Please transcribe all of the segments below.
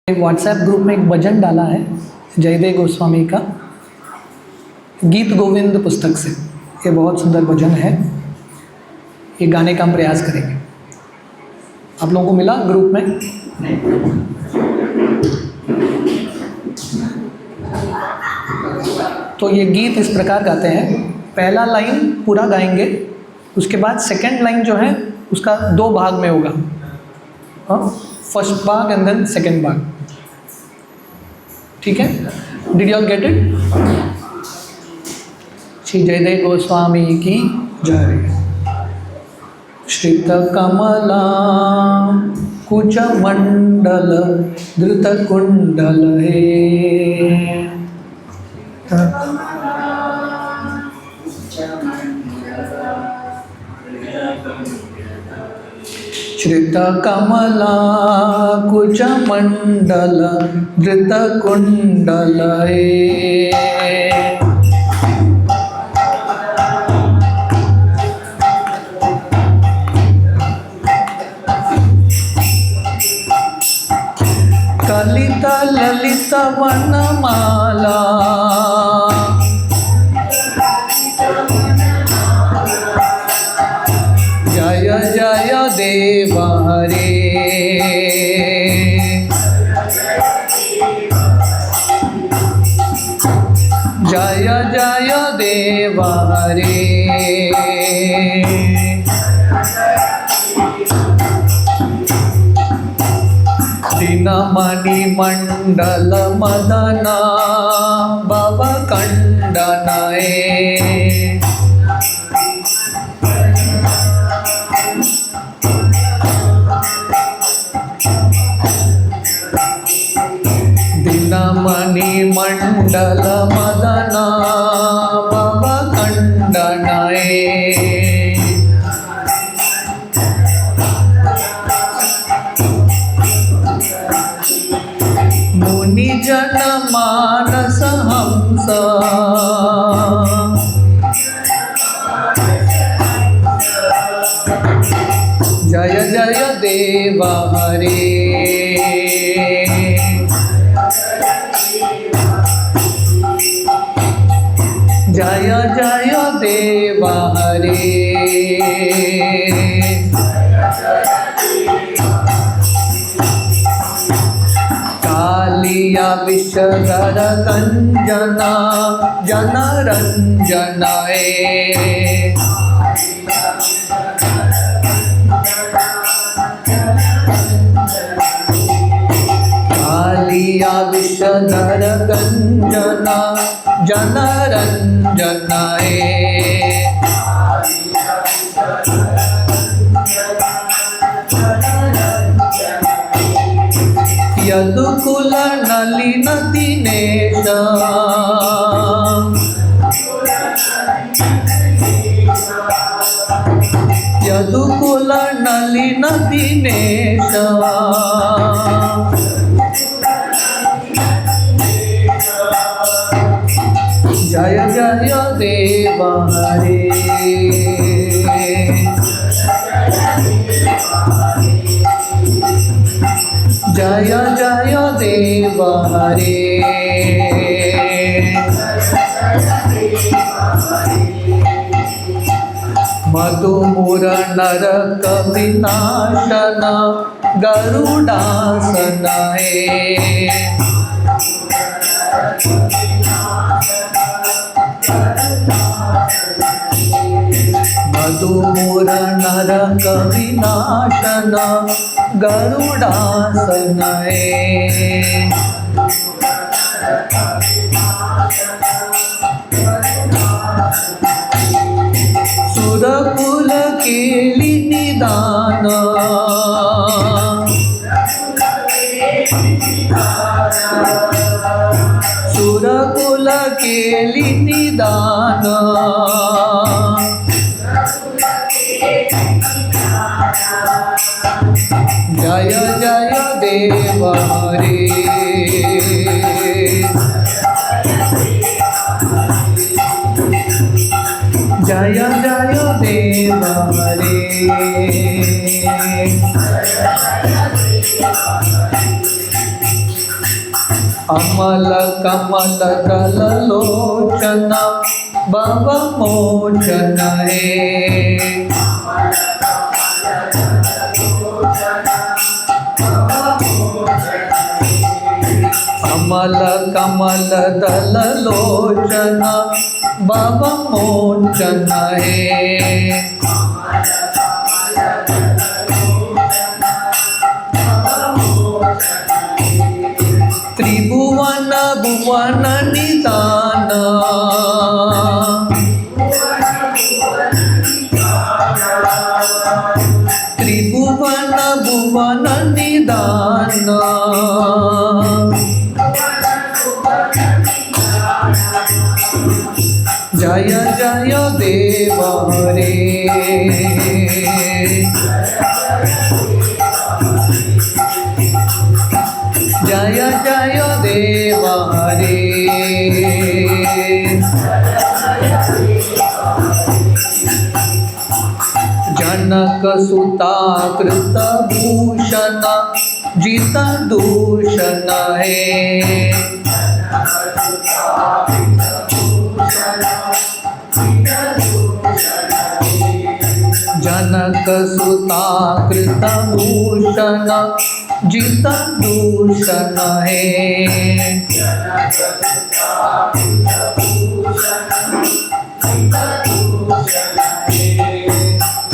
एक WhatsApp group में एक भजन डाला है जयदेव गोस्वामी का, गीत गोविंद पुस्तक से। ये बहुत सुंदर भजन है, ये गाने का हम प्रयास करेंगे। आप लोगों को मिला ग्रुप में? तो ये गीत इस प्रकार गाते हैं, पहला लाइन पूरा गाएंगे, उसके बाद सेकंड लाइन जो है उसका दो भाग में होगा। फर्स्ट भाग एंड देन सेकंड भाग, ठीक है? Did you all get it? Shri Jayadev Goswami की जय। श्रित कमला कुच मंडल धृत कुंडल हे, श्रित कमला कुच मंडल धृत कुंडल हे, कलित ललित वनमाला, जय जय देव हरे, जय जय देव हरे, दीनमणि मंडल मदना भव कंडनये, दीनमणि मंडल मदना भव कंडनये, मुनि जन मानस हंस, जय जय देव हरे, जय जय देव हरे, कालिया विषधर कंजना जनरंजनये, कालिया विषधर कंजना जनरंजनये, यदुकुल नलिन दिनेश, यदुकुल नलिन दिनेश, जय जय देव हरे, जय जय देव हरे, मधुमुर नरक विनाशन गरुडासन हे, मधुमुर नरक विनाशन गरुडासन हे, सुरकुल केली निदान, सुरकुल केली निदान, जय जय देव हरे, जय जय देव हरे, अमल कमल दल लोचन भव मोचन हे। अमल कमल दल लोचन भव मोचन हे। त्रिभुवन भुवन निदान त्रिभुवन भुवन निदान जय जय देव रे। जय जय देव रे। जनक सुता कृत भूषण जित दूषण है। जनक सुता कृत भूषण जित दूषण है।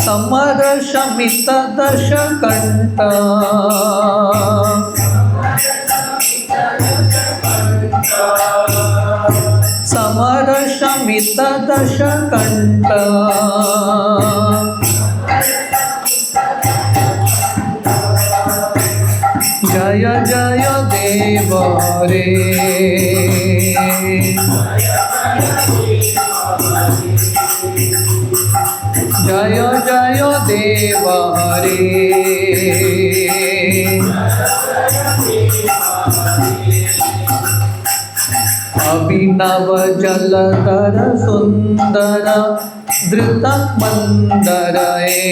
समर शमित दश कंठ समर शमित दश कंठ जय जय देव रे। जय जय देव रे। अभिनव जलधर सुंदर धृत मंदर है।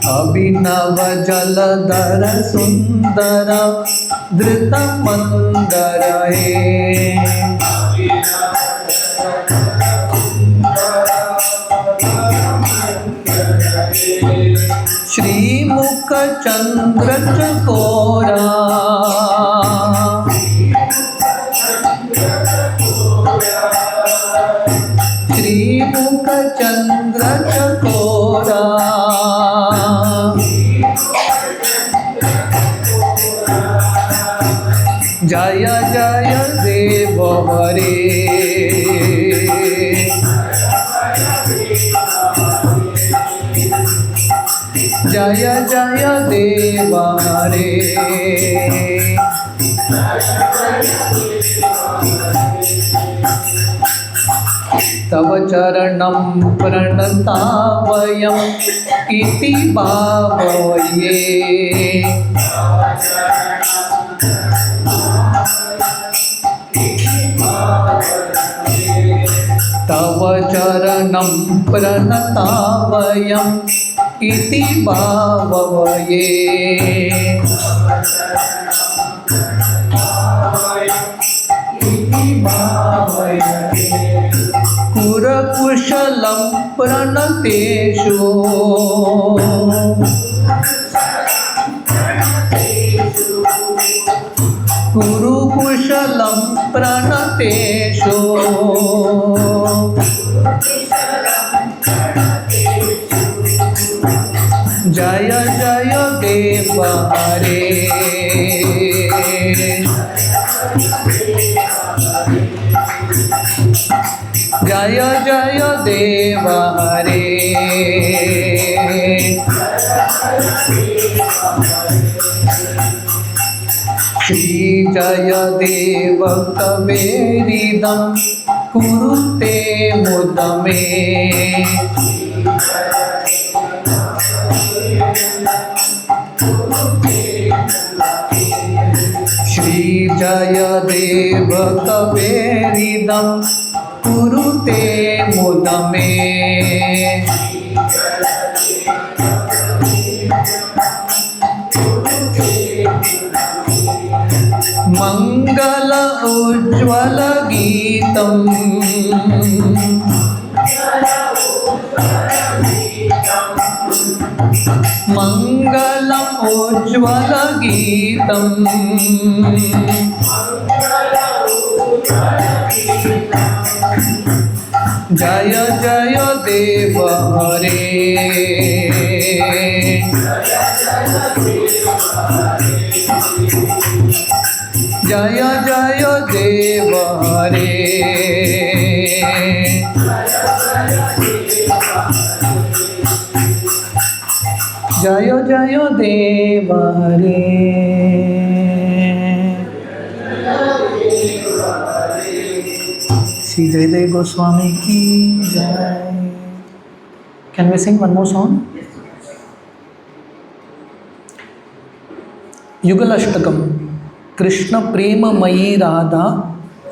अभिनव जलधर सुंदर धृत मंदर है। श्रीमुख चंद्र चकोरा श्रीमुख चंद्र चकोरा जय जय देव रे। जय जय देव रे। तव चरणं प्रणतावयम् इति भावये। तव चरणं प्रणतावयम् इति भावये। कुरकुशलं प्रणतेषु कुरुकुशलं प्रणतेषु जय जय देव रे। जय जय देव रे। श्री जय देव कवेरिदं कुरुते मुदमे। श्री जय देव कवेरिदं कुरुते मुदमे। गीतम मंगलम उज्ज्वल गीतम जय जय देव हरे जय जय देव हरे जय जय देव हरे श्री जयदेव गोस्वामी की जय। Can we sing one more song? Yugal Ashtakam. Krishna प्रेममयी राधा,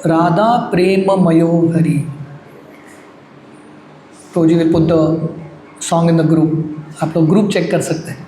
राधा प्रेममयो हरि। तो जी will put the song in the group. आप लोग ग्रुप चेक कर सकते हैं।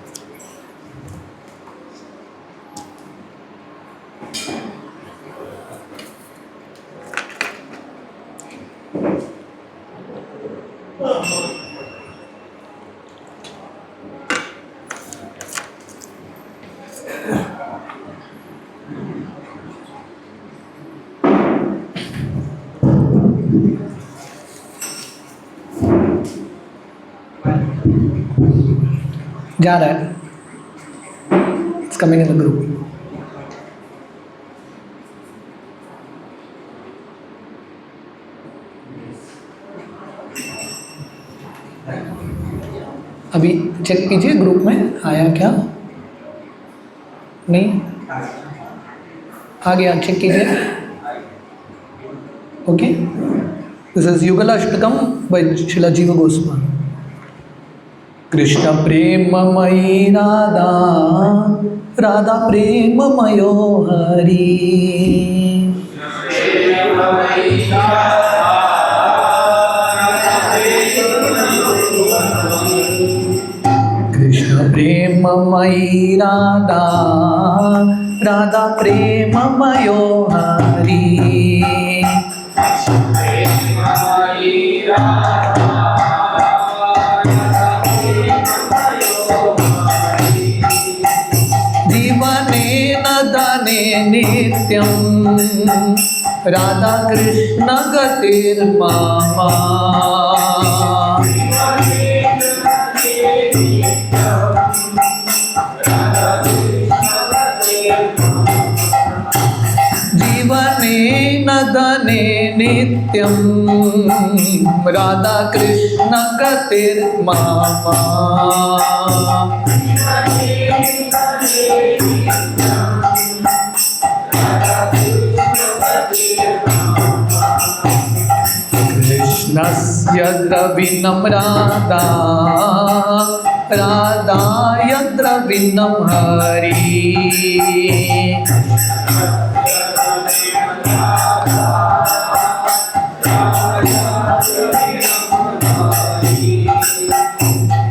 जा रहा है, it's coming in the group. अभी चेक कीजिए ग्रुप में आया क्या, नहीं आ गया, चेक कीजिए। Okay, this is Yugalashtakam by Shrila Jiva Goswami. Krishna प्रेममयी राधा, राधा प्रेममयो हरि। कृष्ण प्रेममयी राधा, राधा प्रेममयो हरि। नित्यं राधा कृष्ण गतिर्मामा। जीवनेन दने नित्यं राधा कृष्ण गतिर्मामा। कृष्णस्य द्रविणं राधा, राधाय द्रविणं हरि।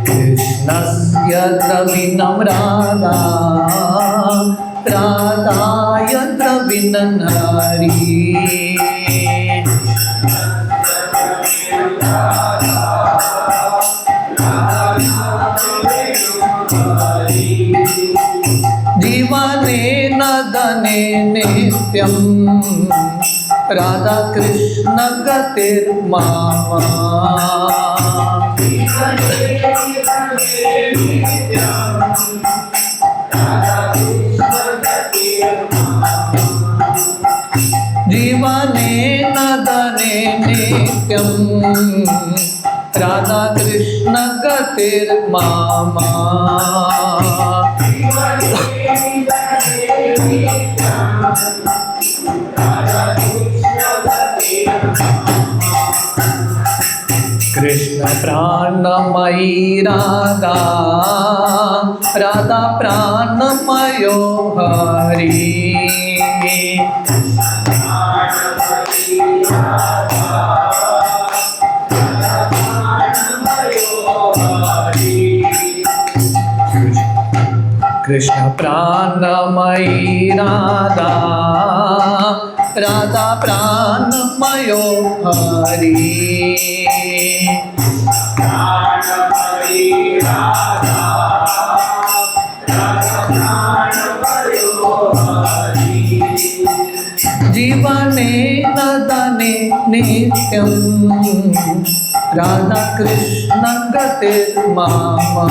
कृष्णस्य द्रविणं राधा, राधाय द्रविणं हरि। जीवनेन दने नित्यं राधा कृष्ण गतिर्मामा। जीवनेन दने नित्यं राधा कृष्ण गतिर्मामा। कृष्ण प्राणमयी राधा, राधा प्राणमयो हरि। कृष्ण प्राणमयी राधा, राधा प्राणमयो हरि। जीवने नदने नित्यं राधा कृष्ण गतिर्मामा।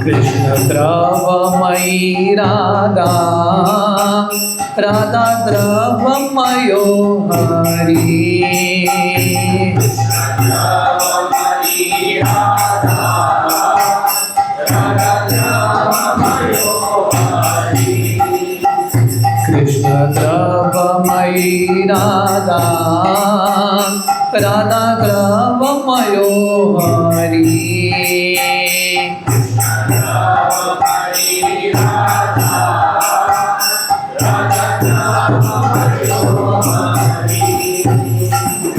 कृष्ण द्रवमयी राधा राधा द्रवमयो हरि। कृष्ण द्रवमयी राधा राधा द्रवमयो हरि।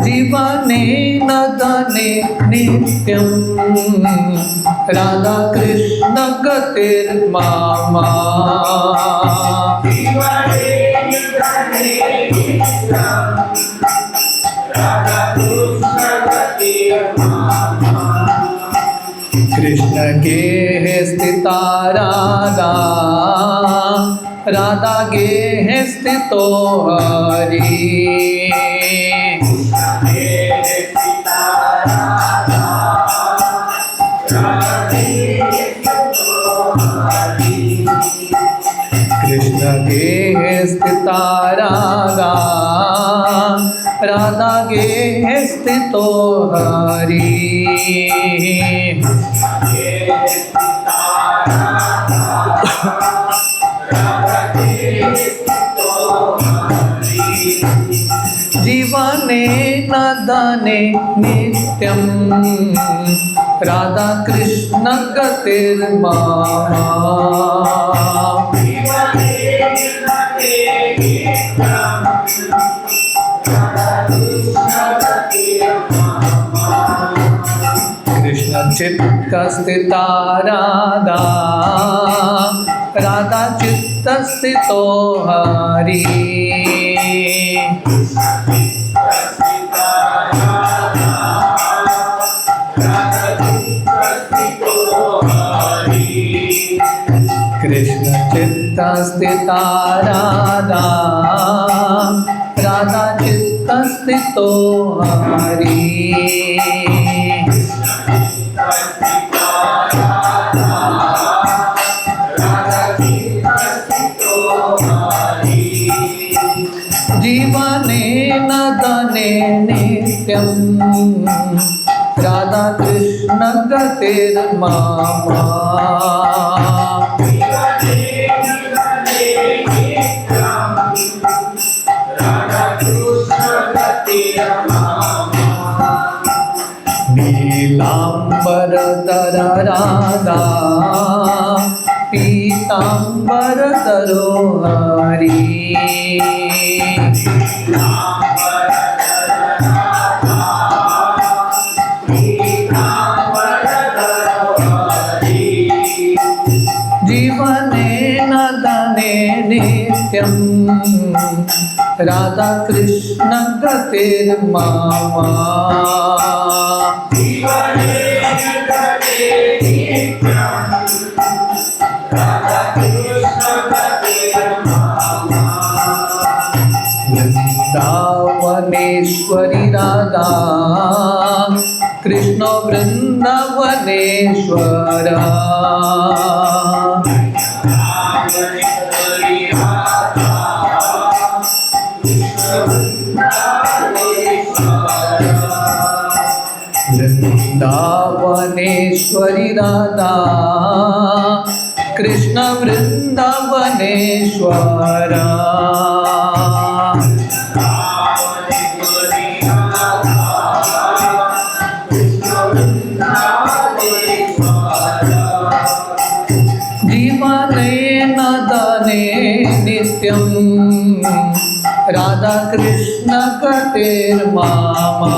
जीवने नदने नित्यं राधा कृष्ण गतिर्मामा। कृष्ण गेह स्थिता राधा राधा गेह स्थितो हरि। कृष्ण गेह स्थिता राधा राधा गेह स्थितो हरि। जीवने नदने नित्यं राधा कृष्ण गतिर्मामा। कृष्ण चित्त स्थिता राधा राधा चित्त स्थितो हरि। कृष्ण चित्त स्थिता राधा राधा चित्त स्थितो हरि। जीवने नदने नित्यं राधा कृष्ण गतिर्मामा। नीलांबरधर राधा पीतांबरधरो हरि। जीवने नदने नित्यं राधा कृष्ण गतिर्मामा। वृंदावनेश्वरी राधा कृष्ण वृंदावनेश्वर। वृंदावनेश्वरी राधा कृष्ण वृंदावनेश्वर। जीवने नदने नित्यं राधा कृष्ण गतिर्मामा।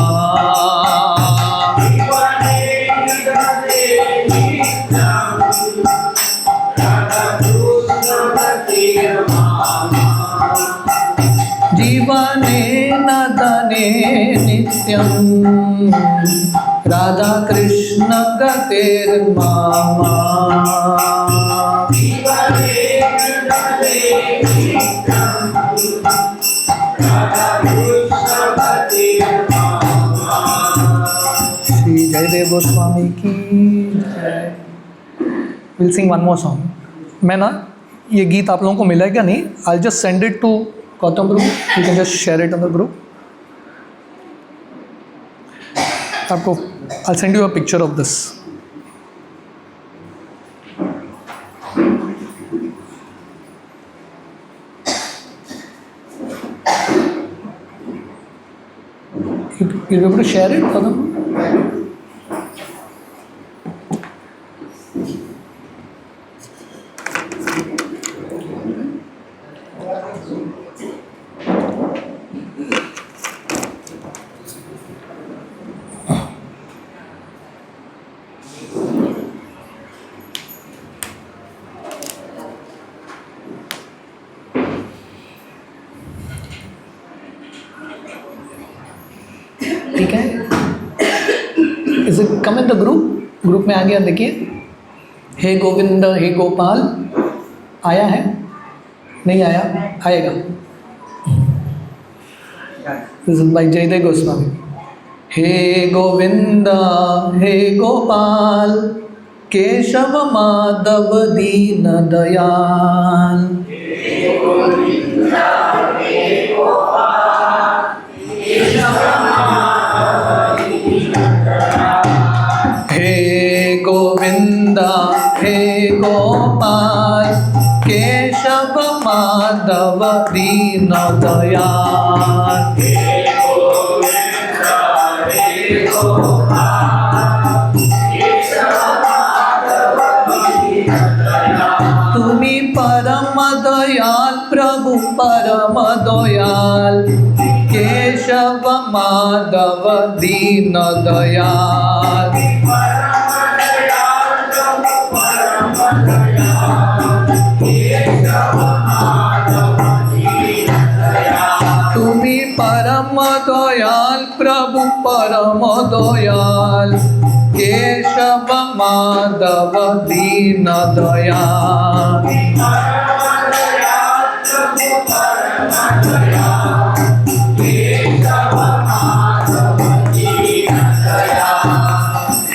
जीवनेन धने नित्यं राधा कृष्ण गतिर्मम। श्री जयदेव गोस्वामी की जय। Will sing one more song. मैं ना ये गीत आप लोगों को मिला है क्या नहीं? I just send it to Gautam group, you can just share it on the group. आपको I'll send you a picture of this. You'll be able to share it, Gautam? ठीक है, is it come in the group में आ गया? देखिए, हे गोविंद हे गोपाल आया है, नहीं आया? आएगा। This is by Jayadev Goswami. हे गोविंद हे गोपाल केशव माधव दीन दयाल। हे गोविंद हे गोपाल केशव माधव दीन दयाल। तुम्ही परम दयाल प्रभु परम दयाल केशव माधव दीन दयाल। तुम्ही परम दयाल प्रभु परम दयाल केशव माधव दीन दयाल।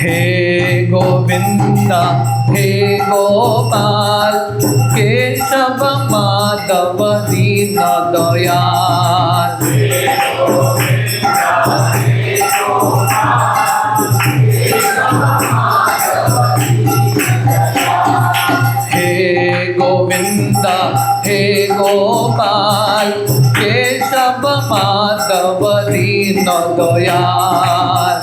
हे गोविंद हे गोपाल केशव माधव दीन दयाल। हे गोविंद हे गोपाल केशव माधव दीन दयाल।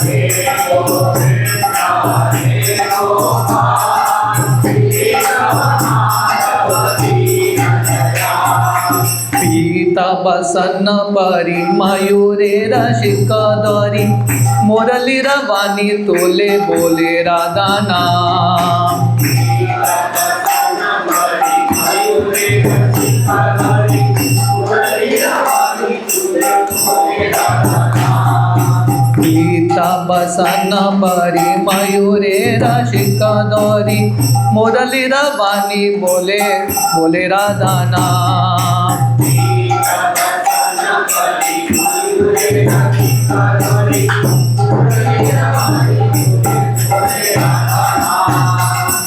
पीता बसन परी मयूरे रसिक दरी मुरली रवानी तोले बोले राधा नाम। गीता बसन परी मयूरे रसिक दरी मुरली रवानी बोले बोले राधा नाम।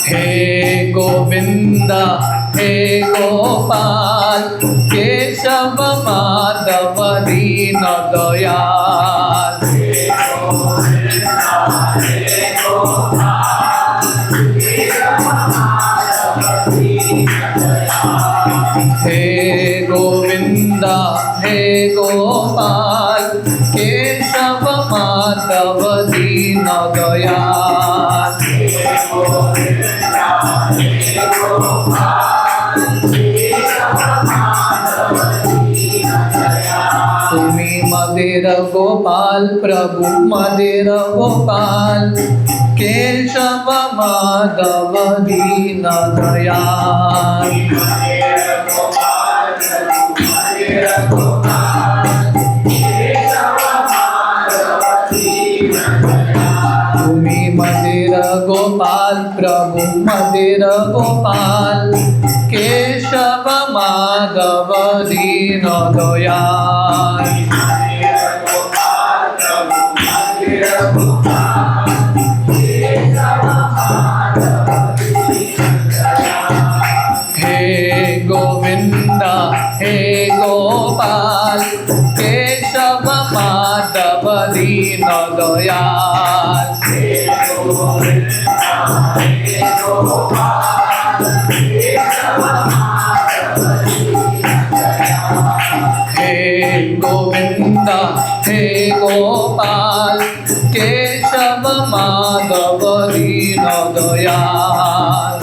हे गोविंद हे गोपाल केशव माधव दीन दयाल। हे गोविंद हे गोपाल केशव माधव दीन दयाल। तुम्ही मग मदिर गोपाल प्रभु मदिर गोपाल केशव माधव दीन दयाल। तुम्ही मदिर गोपाल प्रभु मदिर गोपाल केशव माधव दीन दयाल। हे गोविंद हे गोपाल केशव माधव दीन दयाल। हे गोविंद हे गोपाल केशव माधव दीन दयाल।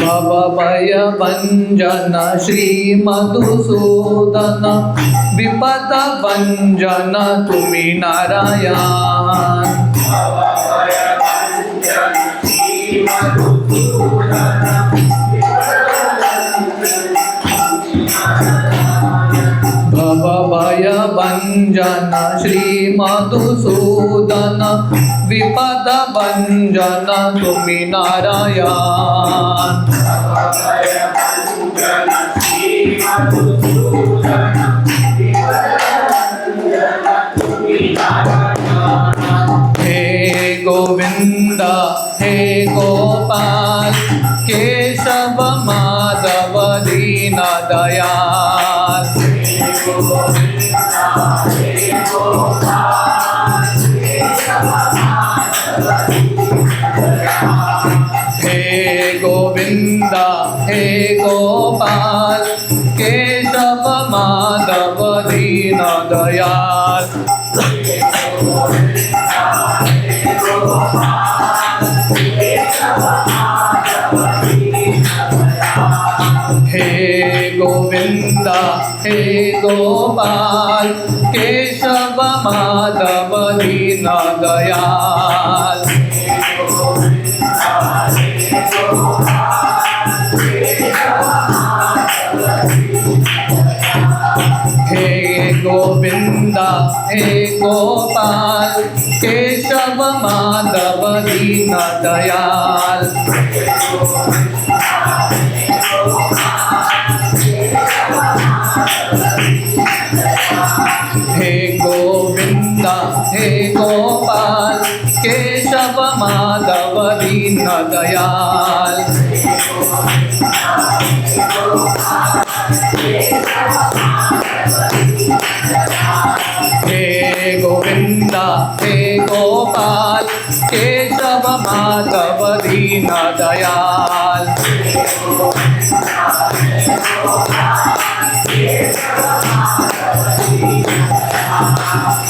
भव भय भंजन श्री मधुसूदन विपद भंजन तुम्ही नारायण। भव भय भंजन श्री मधुसूदन विपद भंजन तुम्ही नारायण। हे गोविंद हे गोपाल केशव माधव दीन दयाल। हे गोविंद हे गोपाल केशव माधव दीन दयाल। हे गोविंद हे गोपाल केशव माधव दीन दयाल। हे गोविंद हे गोपाल केशव माधव दीन दयाल। हे गोविंद हे गोपाल केशव माधव दीन दयाल। हे गोविंद हे गोपाल केशव माधव दीन दयाल।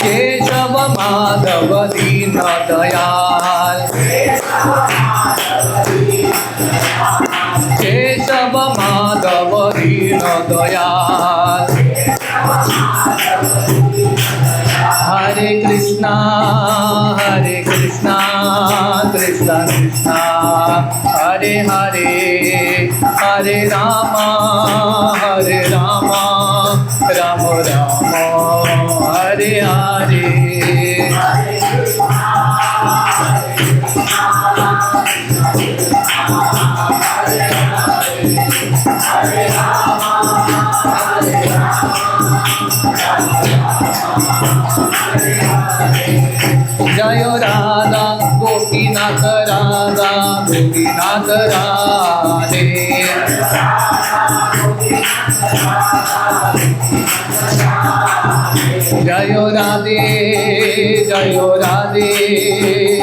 केशव माधव दीन दयाल। केशव माधव दीन दयाल। हरे कृष्णा कृष्णा कृष्णा हरे हरे हरे राम राम राम हरे हरे। जय राधा गोपीनाथ राधा गोपीनाथ राधे। जय राधे जय राधे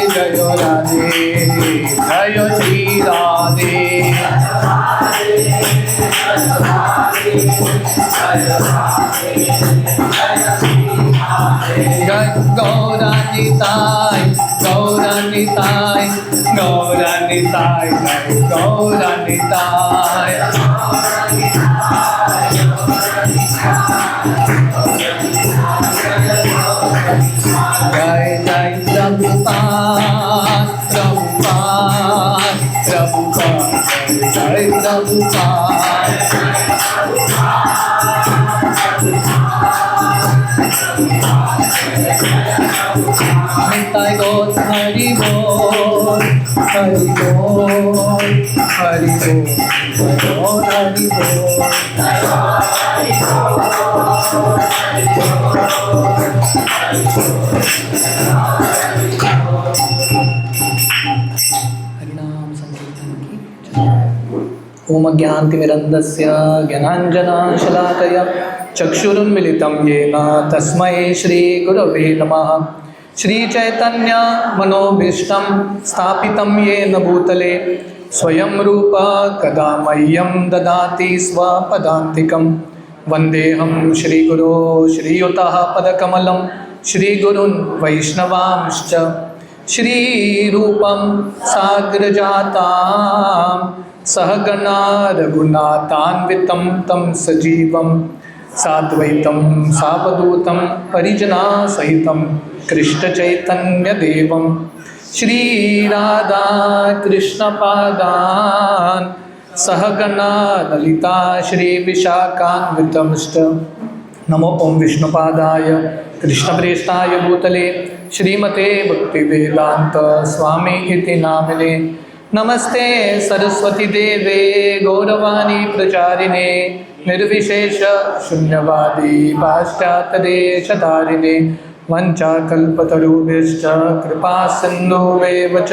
जय राधे जय श्री राधे। जय गौरांग निताय गौर निताय गौर निताय गौर निताय जय जय प्रभुपाद प्रभुपाद प्रभुपाद जय प्रभुपाद निताय गौर हरि बोल हरि बोल हरि बोल हरि बोल हरिनाम संकीर्तन की जय। ओम ज्ञानतिमिरन्धस्य ज्ञानाञ्जनशलाकया चक्षुरुन्मिलितं येन तस्मै श्रीगुरवे नमः। श्रीचैतन्य मनोभीष्टं स्थापितं येन भूतले स्वयं रूप कदा मह्यं ददाति स्वपदान्तिकं। वन्देऽहं श्रीगुरो श्रीयुतः पदकमलं श्रीगुरुन् वैष्णवांश्च श्रीरूपं साग्रजातां सहगणा रघुनाथान्वितं तं सजीवं साद्वैतं सावधूतं परिजनासहितं कृष्णचैतन्यदेवं श्रीराधाकृष्णपादान् सहगणा ललिता श्रीविशाखान्वितंश्च। नमो ओं विष्णुपादाय कृष्णप्रेष्ठाय भूतले श्रीमते भक्तिवेदांत स्वामी इति नामिने। नमस्ते सरस्वती देवे गौरवाणी प्रचारिणे निर्विशेष शून्यवादी पाश्चात्यदेशधारिणे वंचाकल्पतरुभ्यश्च कृपा सिन्धुभ्येव च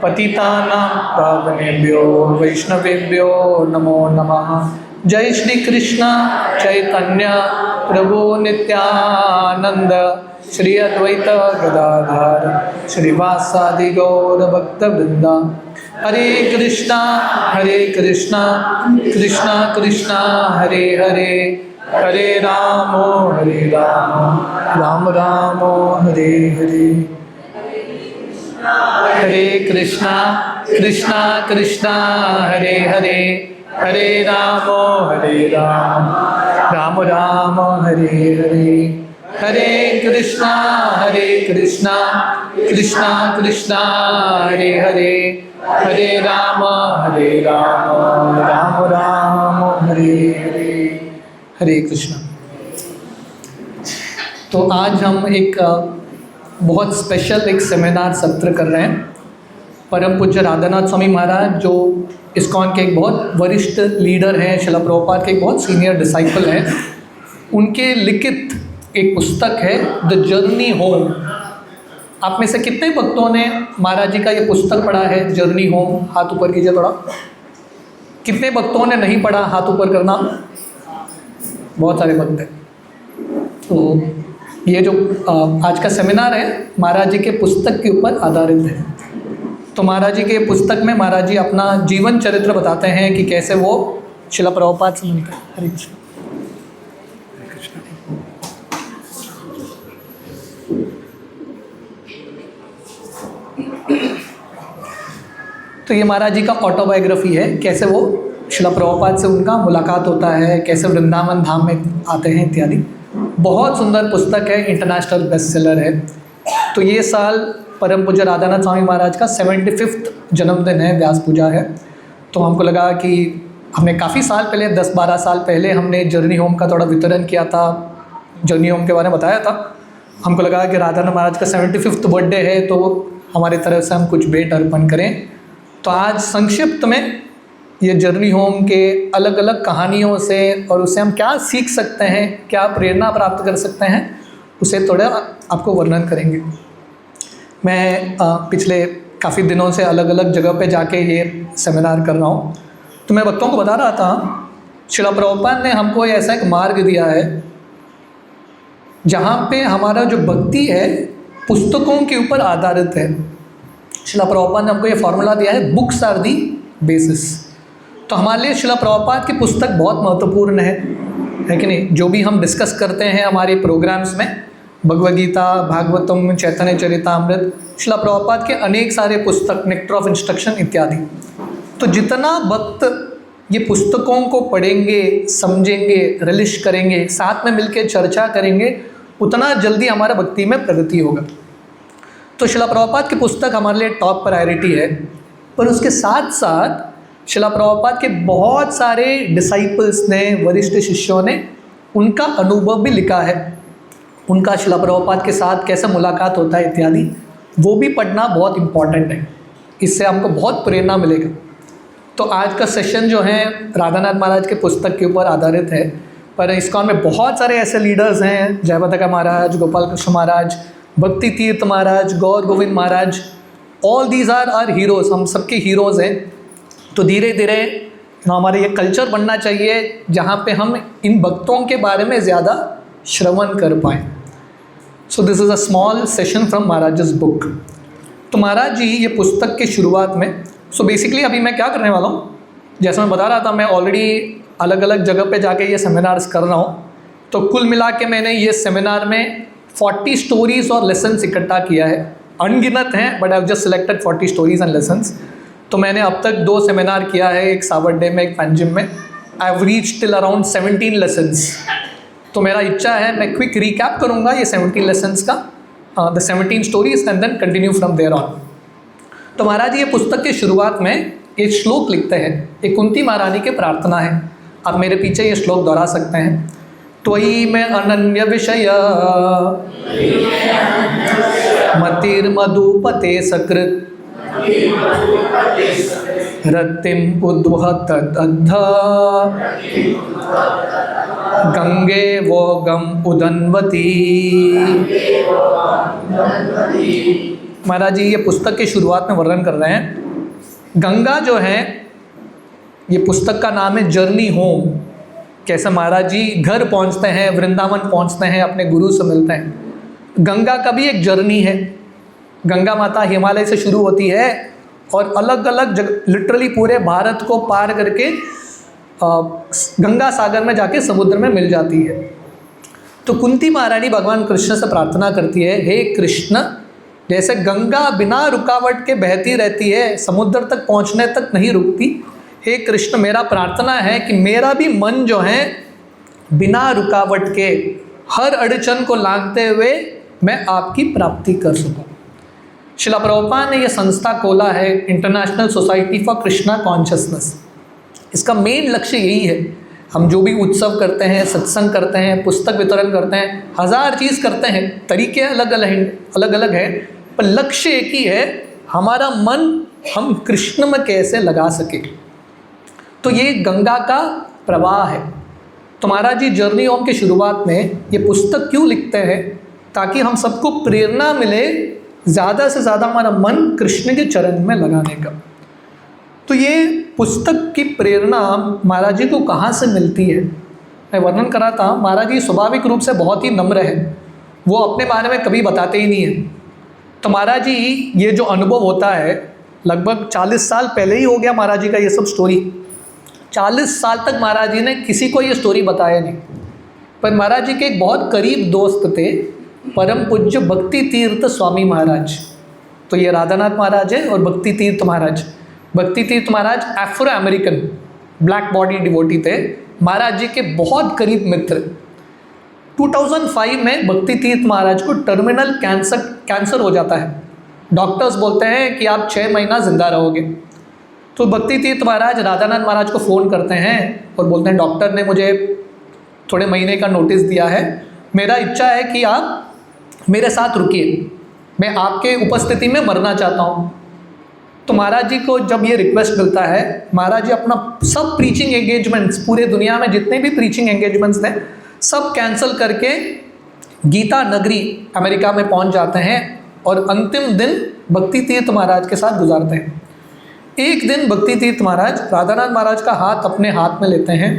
पतितानां पावनेभ्यो वैष्णवेभ्यो नमो नमः। जय श्री कृष्ण चैतन्य प्रभु नित्यानंद श्री अद्वैत गदाधर श्रीवासादि गौर भक्तवृंदा। हरे कृष्णा कृष्णा कृष्णा हरे हरे हरे राम राम राम हरे हरे। हरे कृष्णा कृष्णा हरे हरे हरे राम राम राम हरे हरे। हरे कृष्णा कृष्णा कृष्णा हरे हरे हरे राम राम राम हरे हरे। हरे कृष्णा। तो आज हम एक बहुत स्पेशल एक सेमिनार सत्र कर रहे हैं। परम पूज्य राधानाथ स्वामी महाराज जो इस्कॉन के एक बहुत वरिष्ठ लीडर हैं, शिला प्रभुपाद के एक बहुत सीनियर डिसाइपल हैं, उनके लिखित एक पुस्तक है द जर्नी होम। आप में से कितने भक्तों ने महाराज जी का ये पुस्तक पढ़ा है जर्नी होम? हाथ ऊपर कीजिए थोड़ा। कितने भक्तों ने नहीं पढ़ा? हाथ ऊपर करना। बहुत सारे भक्त हैं। तो ये जो आज का सेमिनार है महाराज जी के पुस्तक के ऊपर आधारित है। तो महाराज जी के पुस्तक में महाराज जी अपना जीवन चरित्र बताते हैं कि कैसे वो शिला प्रभुपाद से मिलते हैं। हरे कृष्ण। तो ये महाराज जी का ऑटोबायोग्राफी है, कैसे वो शिला प्रभुपाद से उनका मुलाकात होता है, कैसे वृंदावन धाम में आते हैं इत्यादि। बहुत सुंदर पुस्तक है, इंटरनेशनल बेस्ट सेलर है। तो ये साल परम पूज्य राधानाथ स्वामी महाराज का 75वां जन्मदिन है, व्यास पूजा है। तो हमको लगा कि हमने काफ़ी साल पहले 10-12 साल पहले हमने जर्नी होम का थोड़ा वितरण किया था, जर्नी होम के बारे में बताया था। हमको लगा कि राधानाथ महाराज का 75वां बर्थडे है तो हमारी तरफ से हम कुछ भेंट अर्पण करें। तो आज संक्षिप्त में ये जर्नी होम के अलग अलग कहानियों से और उससे हम क्या सीख सकते हैं, क्या प्रेरणा प्राप्त कर सकते हैं, उसे थोड़ा आपको वर्णन करेंगे। मैं पिछले काफ़ी दिनों से अलग अलग जगह पे जाके ये सेमिनार कर रहा हूँ। तो मैं भक्तों को बता रहा था, शिला प्रभुपाद ने हमको ऐसा एक मार्ग दिया है जहाँ पे हमारा जो भक्ति है पुस्तकों के ऊपर आधारित है। शिला प्रभुपाद ने हमको ये फॉर्मूला दिया है, बुक्स आर दी बेसिस। तो हमारे लिए शिला प्रभुपाद की पुस्तक बहुत महत्वपूर्ण है कि नहीं? जो भी हम डिस्कस करते हैं हमारे प्रोग्राम्स में, भगवद गीता, भागवतम, चैतन्य चरितामृत, शिला प्रभुपाद के अनेक सारे पुस्तक, नेक्टर ऑफ इंस्ट्रक्शन इत्यादि। तो जितना भक्त ये पुस्तकों को पढ़ेंगे, समझेंगे, रिलिश करेंगे, साथ में मिलकर चर्चा करेंगे, उतना जल्दी हमारा भक्ति में प्रगति होगा। तो शिला प्रभुपाद की पुस्तक हमारे लिए टॉप प्रायोरिटी है। पर उसके साथ साथ शिला प्रभुपाद के बहुत सारे डिसाइपल्स ने, वरिष्ठ शिष्यों ने उनका अनुभव भी लिखा है। उनका शिला प्रभुपाद के साथ कैसे मुलाकात होता है इत्यादि, वो भी पढ़ना बहुत इम्पॉर्टेंट है। इससे हमको बहुत प्रेरणा मिलेगा। तो आज का सेशन जो है राधानाथ महाराज के पुस्तक के ऊपर आधारित है। पर इस्कॉन में बहुत सारे ऐसे लीडर्स हैं, जयपताका महाराज, गोपाल कृष्ण महाराज, भक्ति तीर्थ महाराज, गौर गोविंद महाराज, ऑल दीज आर हीरोज़, हम सबके हीरोज़ हैं। तो धीरे धीरे हमारे ये कल्चर बनना चाहिए जहाँ पे हम इन भक्तों के बारे में ज़्यादा श्रवण कर पाएँ। So this is a small session from Maharaj book. तो महाराज जी ये पुस्तक के शुरुआत में, सो बेसिकली अभी मैं क्या करने वाला हूँ, जैसा मैं बता रहा था, मैं ऑलरेडी अलग अलग जगह पे जाके ये सेमिनार्स कर रहा हूँ। तो कुल मिला के मैंने ये सेमिनार में 40 स्टोरीज़ और लेसन्स इकट्ठा किया है। अनगिनत हैं, but I have just selected 40 stories and lessons. तो मैंने अब तक 2 सेमिनार किया है, एक सावरडे में, एक पंजिम में। I have reach till around 17 lessons. तो मेरा इच्छा है मैं क्विक रिकैप करूँगा ये 17 लेसन्स का, the 17 stories, and then continue from there on. तो महाराज ये पुस्तक के शुरुआत में एक श्लोक लिखते हैं। एक कुंती महारानी की प्रार्थना है, आप मेरे पीछे ये श्लोक दोहरा सकते हैं। त्वयि में अनन्य विषय मतिर्मधुपते सकृत रतिम उद्वहत तद्ध गंगे वो गम उदन्वती। महाराज जी ये पुस्तक के शुरुआत में वर्णन कर रहे हैं। गंगा जो है, ये पुस्तक का नाम है जर्नी होम। कैसे महाराज जी घर पहुंचते हैं, वृंदावन पहुंचते हैं, अपने गुरु से मिलते हैं। गंगा का भी एक जर्नी है। गंगा माता हिमालय से शुरू होती है और अलग अलग जगह, लिटरली पूरे भारत को पार करके गंगा सागर में जाके समुद्र में मिल जाती है। तो कुंती महारानी भगवान कृष्ण से प्रार्थना करती है, हे कृष्ण, जैसे गंगा बिना रुकावट के बहती रहती है, समुद्र तक पहुंचने तक नहीं रुकती, हे कृष्ण मेरा प्रार्थना है कि मेरा भी मन जो है बिना रुकावट के हर अड़चन को लांघते हुए मैं आपकी प्राप्ति कर सकूं। शिला प्रभुपाद ने यह संस्था खोला है, international society for Krishna consciousness. इसका मेन लक्ष्य यही है। हम जो भी उत्सव करते हैं, सत्संग करते हैं, पुस्तक वितरण करते हैं, 1000 चीज़ करते हैं, तरीके अलग अलग हैं, पर लक्ष्य एक ही है, हमारा मन हम कृष्ण में कैसे लगा सके। तो ये गंगा का प्रवाह है। तो महाराज जी जर्नी होम के शुरुआत में ये पुस्तक क्यों लिखते हैं, ताकि हम सबको प्रेरणा मिले ज़्यादा से ज़्यादा हमारा मन कृष्ण के चरण में लगाने का। तो ये पुस्तक की प्रेरणा महाराज जी को कहाँ से मिलती है, मैं वर्णन कर रहा था। महाराज जी स्वाभाविक रूप से बहुत ही नम्र है, वो अपने बारे में कभी बताते ही नहीं है। तो महाराज जी ये जो अनुभव होता है, लगभग 40 साल पहले ही हो गया महाराज जी का ये सब स्टोरी। 40 साल तक महाराज जी ने किसी को ये स्टोरी बताया नहीं। पर महाराज जी के एक बहुत करीब दोस्त थे, परम पूज्य भक्ति तीर्थ स्वामी महाराज। तो ये राधानाथ महाराज है और भक्ति Tirtha Maharaj. Bhakti Tirtha Maharaj Afro American black body devotee थे, महाराज जी के बहुत करीब मित्र। 2005 में भक्ति तीर्थ महाराज को टर्मिनल कैंसर हो जाता है। डॉक्टर्स बोलते हैं कि आप 6 महीना जिंदा रहोगे। तो भक्ति तीर्थ महाराज राधानाथ महाराज को फ़ोन करते हैं और बोलते हैं, डॉक्टर ने मुझे थोड़े महीने का नोटिस दिया है, मेरा इच्छा है कि आप मेरे साथ रुकिए, मैं आपके उपस्थिति में मरना चाहता हूँ। तो महाराज जी को जब ये रिक्वेस्ट मिलता है, महाराज जी अपना सब प्रीचिंग एंगेजमेंट्स, पूरे दुनिया में जितने भी प्रीचिंग एंगेजमेंट्स थे सब कैंसिल करके गीता नगरी अमेरिका में पहुंच जाते हैं और अंतिम दिन भक्ति तीर्थ महाराज के साथ गुजारते हैं। एक दिन भक्ति तीर्थ महाराज राधानाथ महाराज का हाथ अपने हाथ में लेते हैं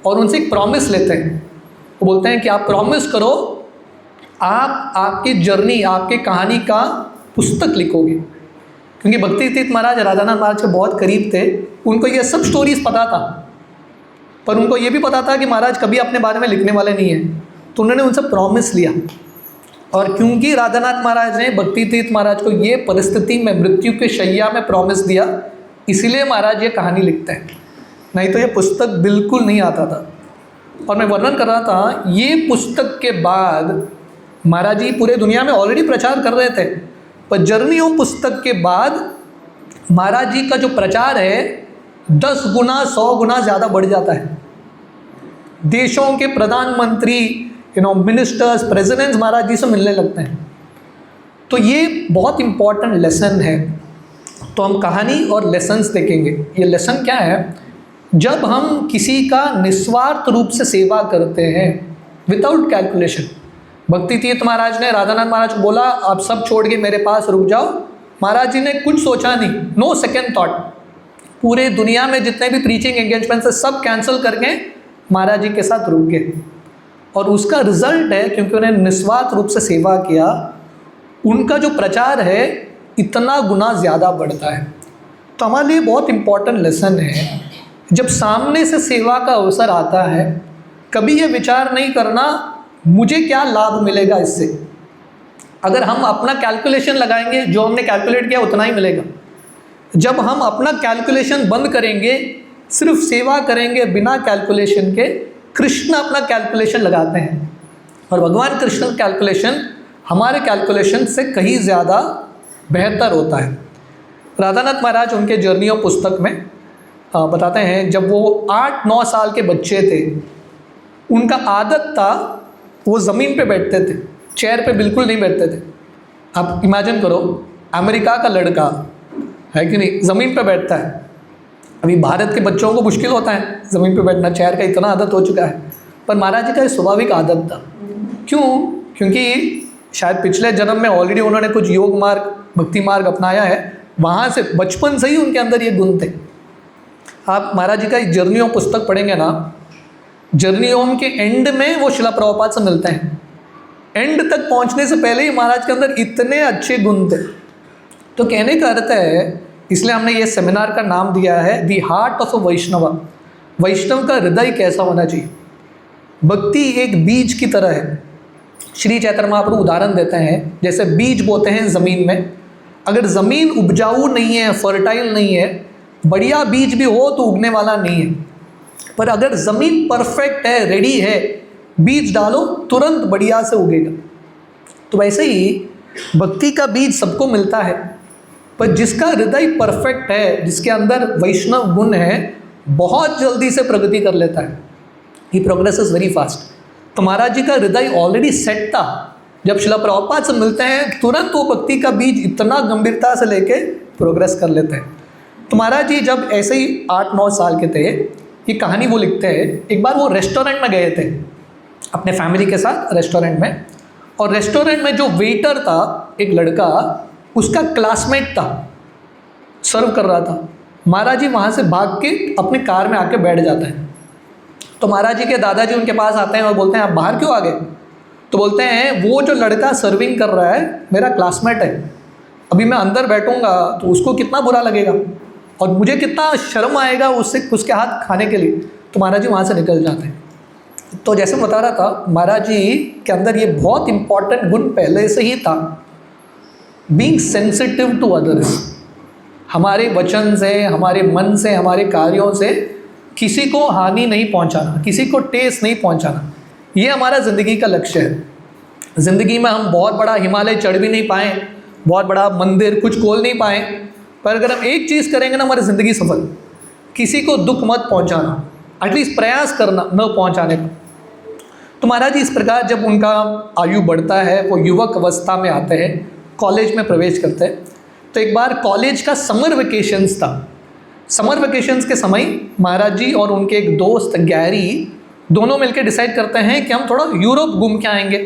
और उनसे एक प्रॉमिस लेते हैं। वो बोलते हैं कि आप प्रॉमिस करो, आप आपकी जर्नी, आपकी कहानी का पुस्तक लिखोगे। क्योंकि भक्ति तीर्थ महाराज राधानाथ महाराज के बहुत करीब थे, उनको ये सब स्टोरीज पता था, पर उनको ये भी पता था कि महाराज कभी अपने बारे में लिखने वाले नहीं हैं। तो उन्होंने उनसे प्रॉमिस लिया और क्योंकि राधानाथ महाराज ने भक्ति तीर्थ महाराज को ये परिस्थिति में मृत्यु के शैया में प्रॉमिस दिया, इसीलिए महाराज ये कहानी लिखते हैं, नहीं तो ये पुस्तक बिल्कुल नहीं आता था। और मैं वर्णन कर रहा था, ये पुस्तक के बाद महाराज जी पूरे दुनिया में ऑलरेडी प्रचार कर रहे थे, पर जर्नी ऑफ पुस्तक के बाद महाराज जी का जो प्रचार है 10 गुना 100 गुना ज़्यादा बढ़ जाता है। देशों के प्रधानमंत्री मिनिस्टर्स प्रेसिडेंट्स महाराज जी से मिलने लगते हैं। तो ये बहुत इम्पॉर्टेंट लेसन है। तो हम कहानी और लेसन्स देखेंगे। ये लेसन क्या है? जब हम किसी का निस्वार्थ रूप से सेवा करते हैं विदाउट कैलकुलेशन। भक्ति तीर्थ महाराज ने राधानाथ महाराज को बोला, आप सब छोड़ के मेरे पास रुक जाओ। महाराज जी ने कुछ सोचा नहीं, नो सेकेंड थॉट, पूरे दुनिया में जितने भी प्रीचिंग एंगेजमेंट्स है सब कैंसिल करके महाराज जी के साथ रुक गए। और उसका रिजल्ट है, क्योंकि उन्हें निस्वार्थ रूप से सेवा किया, उनका जो प्रचार है इतना गुना ज़्यादा बढ़ता है। तो हमारे लिए बहुत इम्पॉर्टेंट लेसन है, जब सामने से सेवा का अवसर आता है, कभी ये विचार नहीं करना मुझे क्या लाभ मिलेगा इससे। अगर हम अपना कैलकुलेशन लगाएंगे, जो हमने कैलकुलेट किया उतना ही मिलेगा। जब हम अपना कैलकुलेशन बंद करेंगे, सिर्फ सेवा करेंगे बिना कैलकुलेशन के, कृष्ण अपना कैलकुलेशन लगाते हैं और भगवान कृष्ण का कैलकुलेशन हमारे कैलकुलेशन से कहीं ज़्यादा बेहतर होता है। राधानाथ महाराज उनके जर्नी ऑफ पुस्तक में बताते हैं, जब वो 8-9 साल के बच्चे थे, उनका आदत था वो ज़मीन पे बैठते थे, चेयर पे बिल्कुल नहीं बैठते थे। आप इमेजिन करो, अमेरिका का लड़का है कि नहीं, ज़मीन पे बैठता है। अभी भारत के बच्चों को मुश्किल होता है ज़मीन पे बैठना, चेयर का इतना आदत हो चुका है, पर महाराज जी का स्वाभाविक आदत था। क्यों? क्योंकि शायद पिछले जन्म में ऑलरेडी उन्होंने कुछ योग मार्ग, भक्ति मार्ग अपनाया है, वहाँ से बचपन से ही उनके अंदर ये गुण थे। आप महाराज जी का जर्नी ऑफ पुस्तक पढ़ेंगे ना, जर्नी ओम के एंड में वो शिला प्रभुपाद से मिलते हैं। एंड तक पहुंचने से पहले ही महाराज के अंदर इतने अच्छे गुण थे। तो कहने का अर्थ है, इसलिए हमने ये सेमिनार का नाम दिया है दी हार्ट ऑफ अ वैष्णव। वैष्णव का हृदय कैसा होना चाहिए? भक्ति एक बीज की तरह है। श्री चैतन्य महाप्रभु उदाहरण देते हैं, जैसे बीज बोते हैं ज़मीन में, अगर ज़मीन उपजाऊ नहीं है, फर्टाइल नहीं है, बढ़िया बीज भी हो तो उगने वाला नहीं है। पर अगर ज़मीन परफेक्ट है, रेडी है, बीज डालो तुरंत बढ़िया से उगेगा। तो वैसे ही भक्ति का बीज सबको मिलता है, पर जिसका हृदय परफेक्ट है, जिसके अंदर वैष्णव गुण है, बहुत जल्दी से प्रगति कर लेता है। ही प्रोग्रेसेस वेरी फास्ट। तो महाराज जी का हृदय ऑलरेडी सेट था। जब शिला प्रभुपाद से मिलते हैं, तुरंत वो भक्ति का बीज इतना गंभीरता से लेके प्रोग्रेस कर लेते हैं। तो महाराज जी जब ऐसे ही 8-9 साल के थे, ये कहानी वो लिखते हैं, एक बार वो रेस्टोरेंट में गए थे अपने फैमिली के साथ रेस्टोरेंट में, और रेस्टोरेंट में जो वेटर था, एक लड़का, उसका क्लासमेट था, सर्व कर रहा था। महाराज जी वहाँ से भाग के अपने कार में आके बैठ जाते हैं। तो महाराज जी के दादाजी उनके पास आते हैं और बोलते हैं, आप बाहर क्यों आ गए? तो बोलते हैं, वो जो लड़का सर्विंग कर रहा है मेरा क्लासमेट है, अभी मैं अंदर बैठूंगा तो उसको कितना बुरा लगेगा और मुझे कितना शर्म आएगा उसके हाथ खाने के लिए। तो महाराज जी वहाँ से निकल जाते हैं। तो जैसे मैं बता रहा था, महाराज जी के अंदर ये बहुत इंपॉर्टेंट गुण पहले से ही था, बीइंग सेंसिटिव टू अदर्स। हमारे वचन से, हमारे मन से, हमारे कार्यों से किसी को हानि नहीं पहुंचाना, किसी को ठेस नहीं पहुंचाना, ये हमारा ज़िंदगी का लक्ष्य है। ज़िंदगी में हम बहुत बड़ा हिमालय चढ़ भी नहीं पाएँ, बहुत बड़ा मंदिर कुछ खोल नहीं पाएँ, पर अगर हम एक चीज़ करेंगे ना, हमारी ज़िंदगी सफल, किसी को दुख मत पहुंचाना, एटलीस्ट प्रयास करना न पहुंचाने का। तो महाराज जी इस प्रकार जब उनका आयु बढ़ता है, वो युवक अवस्था में आते हैं, कॉलेज में प्रवेश करते हैं, तो एक बार कॉलेज का समर वेकेशंस था। समर वेकेशंस के समय महाराज जी और उनके एक दोस्त गैरी दोनों मिलकर डिसाइड करते हैं कि हम थोड़ा यूरोप घूम के आएंगे,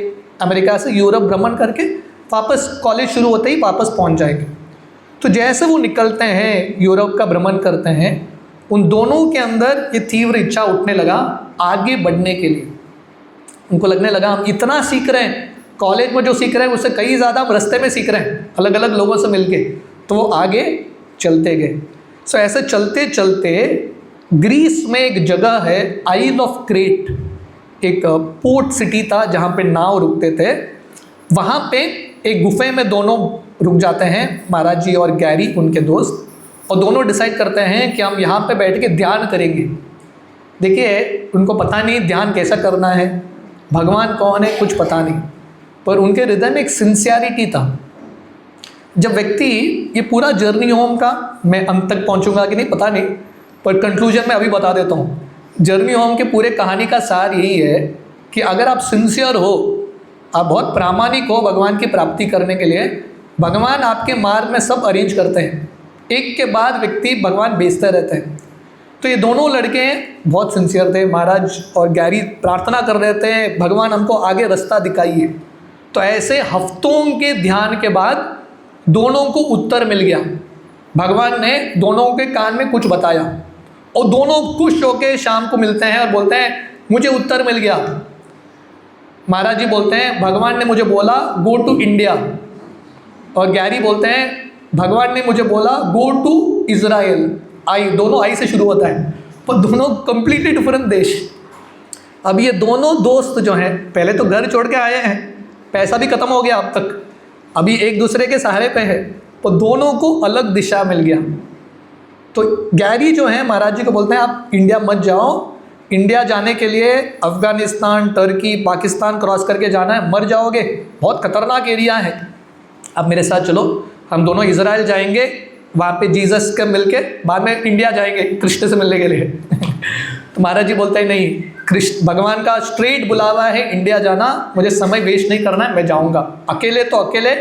अमेरिका से यूरोप भ्रमण करके वापस कॉलेज शुरू होते ही वापस पहुंच जाएंगे। तो जैसे वो निकलते हैं, यूरोप का भ्रमण करते हैं, उन दोनों के अंदर ये तीव्र इच्छा उठने लगा आगे बढ़ने के लिए। उनको लगने लगा हम इतना सीख रहे हैं, कॉलेज में जो सीख रहे हैं उससे कई ज़्यादा हम रास्ते में सीख रहे हैं, अलग अलग लोगों से मिलके। तो वो आगे चलते गए। सो ऐसे चलते चलते ग्रीस में एक जगह है आइल ऑफ क्रेट, एक पोर्ट सिटी था जहाँ पे नाव रुकते थे। वहाँ पे एक गुफे में दोनों रुक जाते हैं, महाराज जी और गैरी उनके दोस्त, और दोनों डिसाइड करते हैं कि हम यहाँ पे बैठ के ध्यान करेंगे। देखिए, उनको पता नहीं ध्यान कैसा करना है, भगवान कौन है कुछ पता नहीं, पर उनके हृदय में एक सिंसियरिटी था। जब व्यक्ति ये पूरा जर्नी होम का, मैं अंत तक पहुँचूंगा कि नहीं पता नहीं, पर कंक्लूजन में अभी बता देता हूँ। जर्नी होम के पूरे कहानी का सार यही है कि अगर आप सिंसियर हो, आप बहुत प्रामाणिक हो भगवान की प्राप्ति करने के लिए, भगवान आपके मार्ग में सब अरेंज करते हैं। एक के बाद व्यक्ति भगवान भेजते रहते हैं। तो ये दोनों लड़के बहुत सिंसियर थे, महाराज और गैरी प्रार्थना कर रहे थे, भगवान हमको आगे रास्ता दिखाइए। तो ऐसे हफ्तों के ध्यान के बाद दोनों को उत्तर मिल गया। भगवान ने दोनों के कान में कुछ बताया और दोनों खुश होकर शाम को मिलते हैं और बोलते हैं मुझे उत्तर मिल गया। महाराज जी बोलते हैं भगवान ने मुझे बोला गो टू इंडिया, और गैरी बोलते हैं भगवान ने मुझे बोला गो टू इज़राइल। आई, दोनों आई से शुरू होता है, पर दोनों कंप्लीटली डिफरेंट देश। अब ये दोनों दोस्त जो हैं, पहले तो घर छोड़ के आए हैं, पैसा भी खत्म हो गया अब तक, अभी एक दूसरे के सहारे पे है, पर दोनों को अलग दिशा मिल गया। तो गैरी जो है महाराज जी को बोलते हैं आप इंडिया मत जाओ, इंडिया जाने के लिए अफ़गानिस्तान, टर्की, पाकिस्तान क्रॉस करके जाना है, मर जाओगे, बहुत खतरनाक एरिया है, अब मेरे साथ चलो, हम दोनों इज़राइल जाएंगे, वहाँ पे जीसस के मिल के बाद में इंडिया जाएंगे कृष्ण से मिलने के लिए। तो महाराज जी बोलते हैं नहीं, कृष्ण भगवान का स्ट्रेट बुलावा है इंडिया जाना, मुझे समय वेस्ट नहीं करना है, मैं जाऊँगा, अकेले तो अकेले,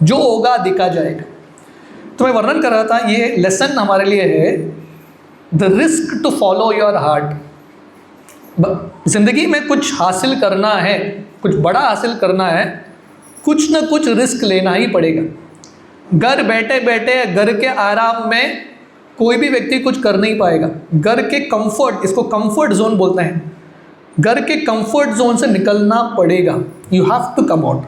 जो होगा दिखा जाएगा। तो मैं वर्णन कर रहा था, ये लेसन हमारे लिए है, the risk to follow your heart. ज़िंदगी में कुछ हासिल करना है, कुछ बड़ा हासिल करना है, कुछ ना कुछ रिस्क लेना ही पड़ेगा। घर बैठे बैठे घर के आराम में कोई भी व्यक्ति कुछ कर नहीं पाएगा। घर के कंफर्ट, इसको कंफर्ट जोन बोलते हैं, घर के कंफर्ट जोन से निकलना पड़ेगा, you have to come out.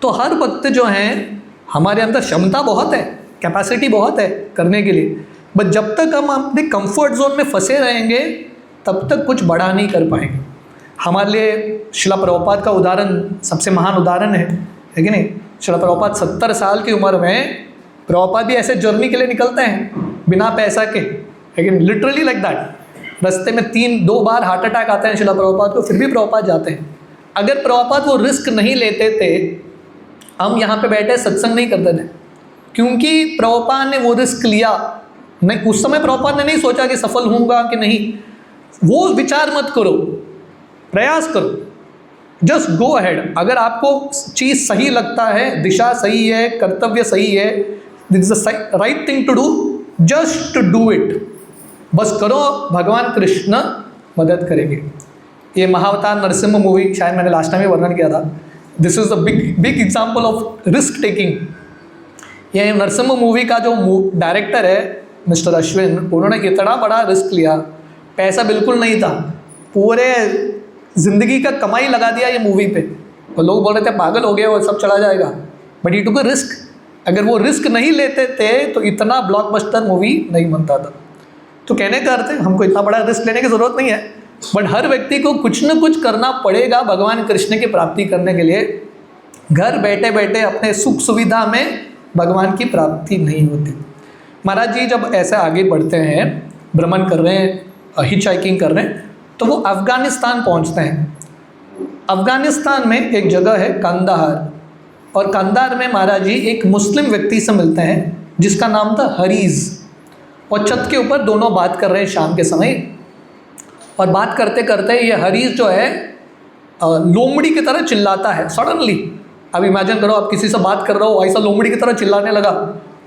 तो हर वक्त जो है हमारे अंदर क्षमता बहुत है, कैपेसिटी बहुत है करने के लिए, बट जब तक हम अपने कंफर्ट जोन में फंसे रहेंगे तब तक कुछ बड़ा नहीं कर पाएंगे। हमारे लिए शिला प्रभुपाद का उदाहरण सबसे महान उदाहरण है कि नहीं। शिला प्रभुपाद 70 साल की उम्र में, प्रभुपाद भी ऐसे जर्नी के लिए निकलते हैं बिना पैसा के, लेकिन लिटरली लाइक दैट। रास्ते में 2 बार हार्ट अटैक आते हैं शिला प्रभुपाद को, फिर भी प्रभुपाद जाते हैं। अगर प्रभुपाद वो रिस्क नहीं लेते थे, हम यहाँ पे बैठे सत्संग नहीं करते थे, क्योंकि प्रभुपाद ने वो रिस्क लिया। नहीं, उस समय प्रभुपाद ने नहीं सोचा कि सफल होऊंगा कि नहीं, वो विचार मत करो, प्रयास करो, जस्ट गो अहेड। अगर आपको चीज़ सही लगता है, दिशा सही है, कर्तव्य सही है, this is the right thing to do, just do it, बस करो, भगवान कृष्ण मदद करेंगे। ये महाअवतार नरसिम्हा मूवी शायद मैंने लास्ट टाइम ही वर्णन किया था, this is the big example of risk taking. ये नरसिम्हा मूवी का जो डायरेक्टर है मिस्टर अश्विन, उन्होंने इतना बड़ा रिस्क लिया, पैसा बिल्कुल नहीं था, पूरे ज़िंदगी का कमाई लगा दिया ये मूवी पे, और लोग बोल रहे थे पागल हो गए और सब चला जाएगा, but he took a risk. अगर वो रिस्क नहीं लेते थे तो इतना ब्लॉकबस्टर मूवी नहीं बनता था। तो कहने का अर्थ है हमको इतना बड़ा रिस्क लेने की ज़रूरत नहीं है, बट हर व्यक्ति को कुछ न कुछ करना पड़ेगा भगवान कृष्ण की प्राप्ति करने के लिए। घर बैठे बैठे अपने सुख सुविधा में भगवान की प्राप्ति नहीं होती। महाराज जी जब ऐसे आगे बढ़ते हैं, भ्रमण कर रहे हैं, हिच हाइकिंग कर रहे हैं, तो वो अफ़गानिस्तान पहुंचते हैं। अफ़गानिस्तान में एक जगह है कंदाहार, और कंदाहार में महाराज जी एक मुस्लिम व्यक्ति से मिलते हैं जिसका नाम था हरीज़, और छत के ऊपर दोनों बात कर रहे हैं शाम के समय। और बात करते करते ये हरीज़ जो है लोमड़ी की तरह चिल्लाता है सडनली। अब इमेजिन करो, आप किसी से बात कर रहे हो, ऐसा लोमड़ी की तरह चिल्लाने लगा,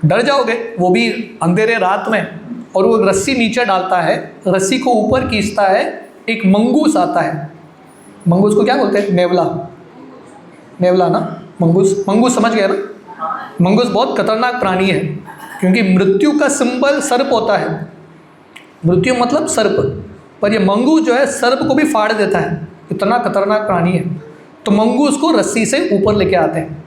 डर जाओगे, वो भी अंधेरे रात में। और वो रस्सी नीचे डालता है, रस्सी को ऊपर खींचता है, एक मंगूस आता है। मंगूस को क्या बोलते हैं? नेवला, नेवला ना, मंगूस, मंगूस समझ गया ना। मंगूस बहुत खतरनाक प्राणी है, क्योंकि मृत्यु का सिंबल सर्प होता है, मृत्यु मतलब सर्प, पर ये मंगूस जो है सर्प को भी फाड़ देता है, इतना खतरनाक प्राणी है। तो मंगूस को रस्सी से ऊपर लेके आते हैं,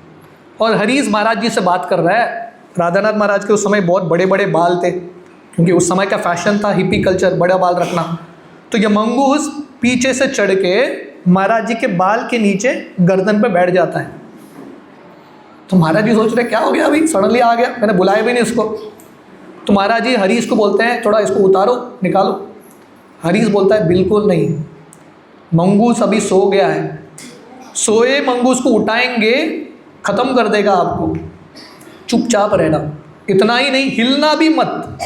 और हरीज़ महाराज जी से बात कर रहा है। राधानाथ महाराज के उस समय बहुत बड़े बड़े बाल थे, क्योंकि उस समय का फैशन था हिप्पी कल्चर, बड़ा बाल रखना। तो ये मंगूस पीछे से चढ़ के महाराज जी के बाल के नीचे गर्दन पे बैठ जाता है, तो महाराज जी सोच रहे क्या हो गया, अभी सडनली आ गया, मैंने बुलाया भी नहीं इसको। तो महाराज जी हरीश को बोलते हैं थोड़ा इसको उतारो, निकालो। हरीश बोलता है बिल्कुल नहीं, मंगूस अभी सो गया है, सोए मंगूस को उठाएंगे ख़त्म कर देगा आपको, चुपचाप रहना। इतना ही नहीं, हिलना भी मत,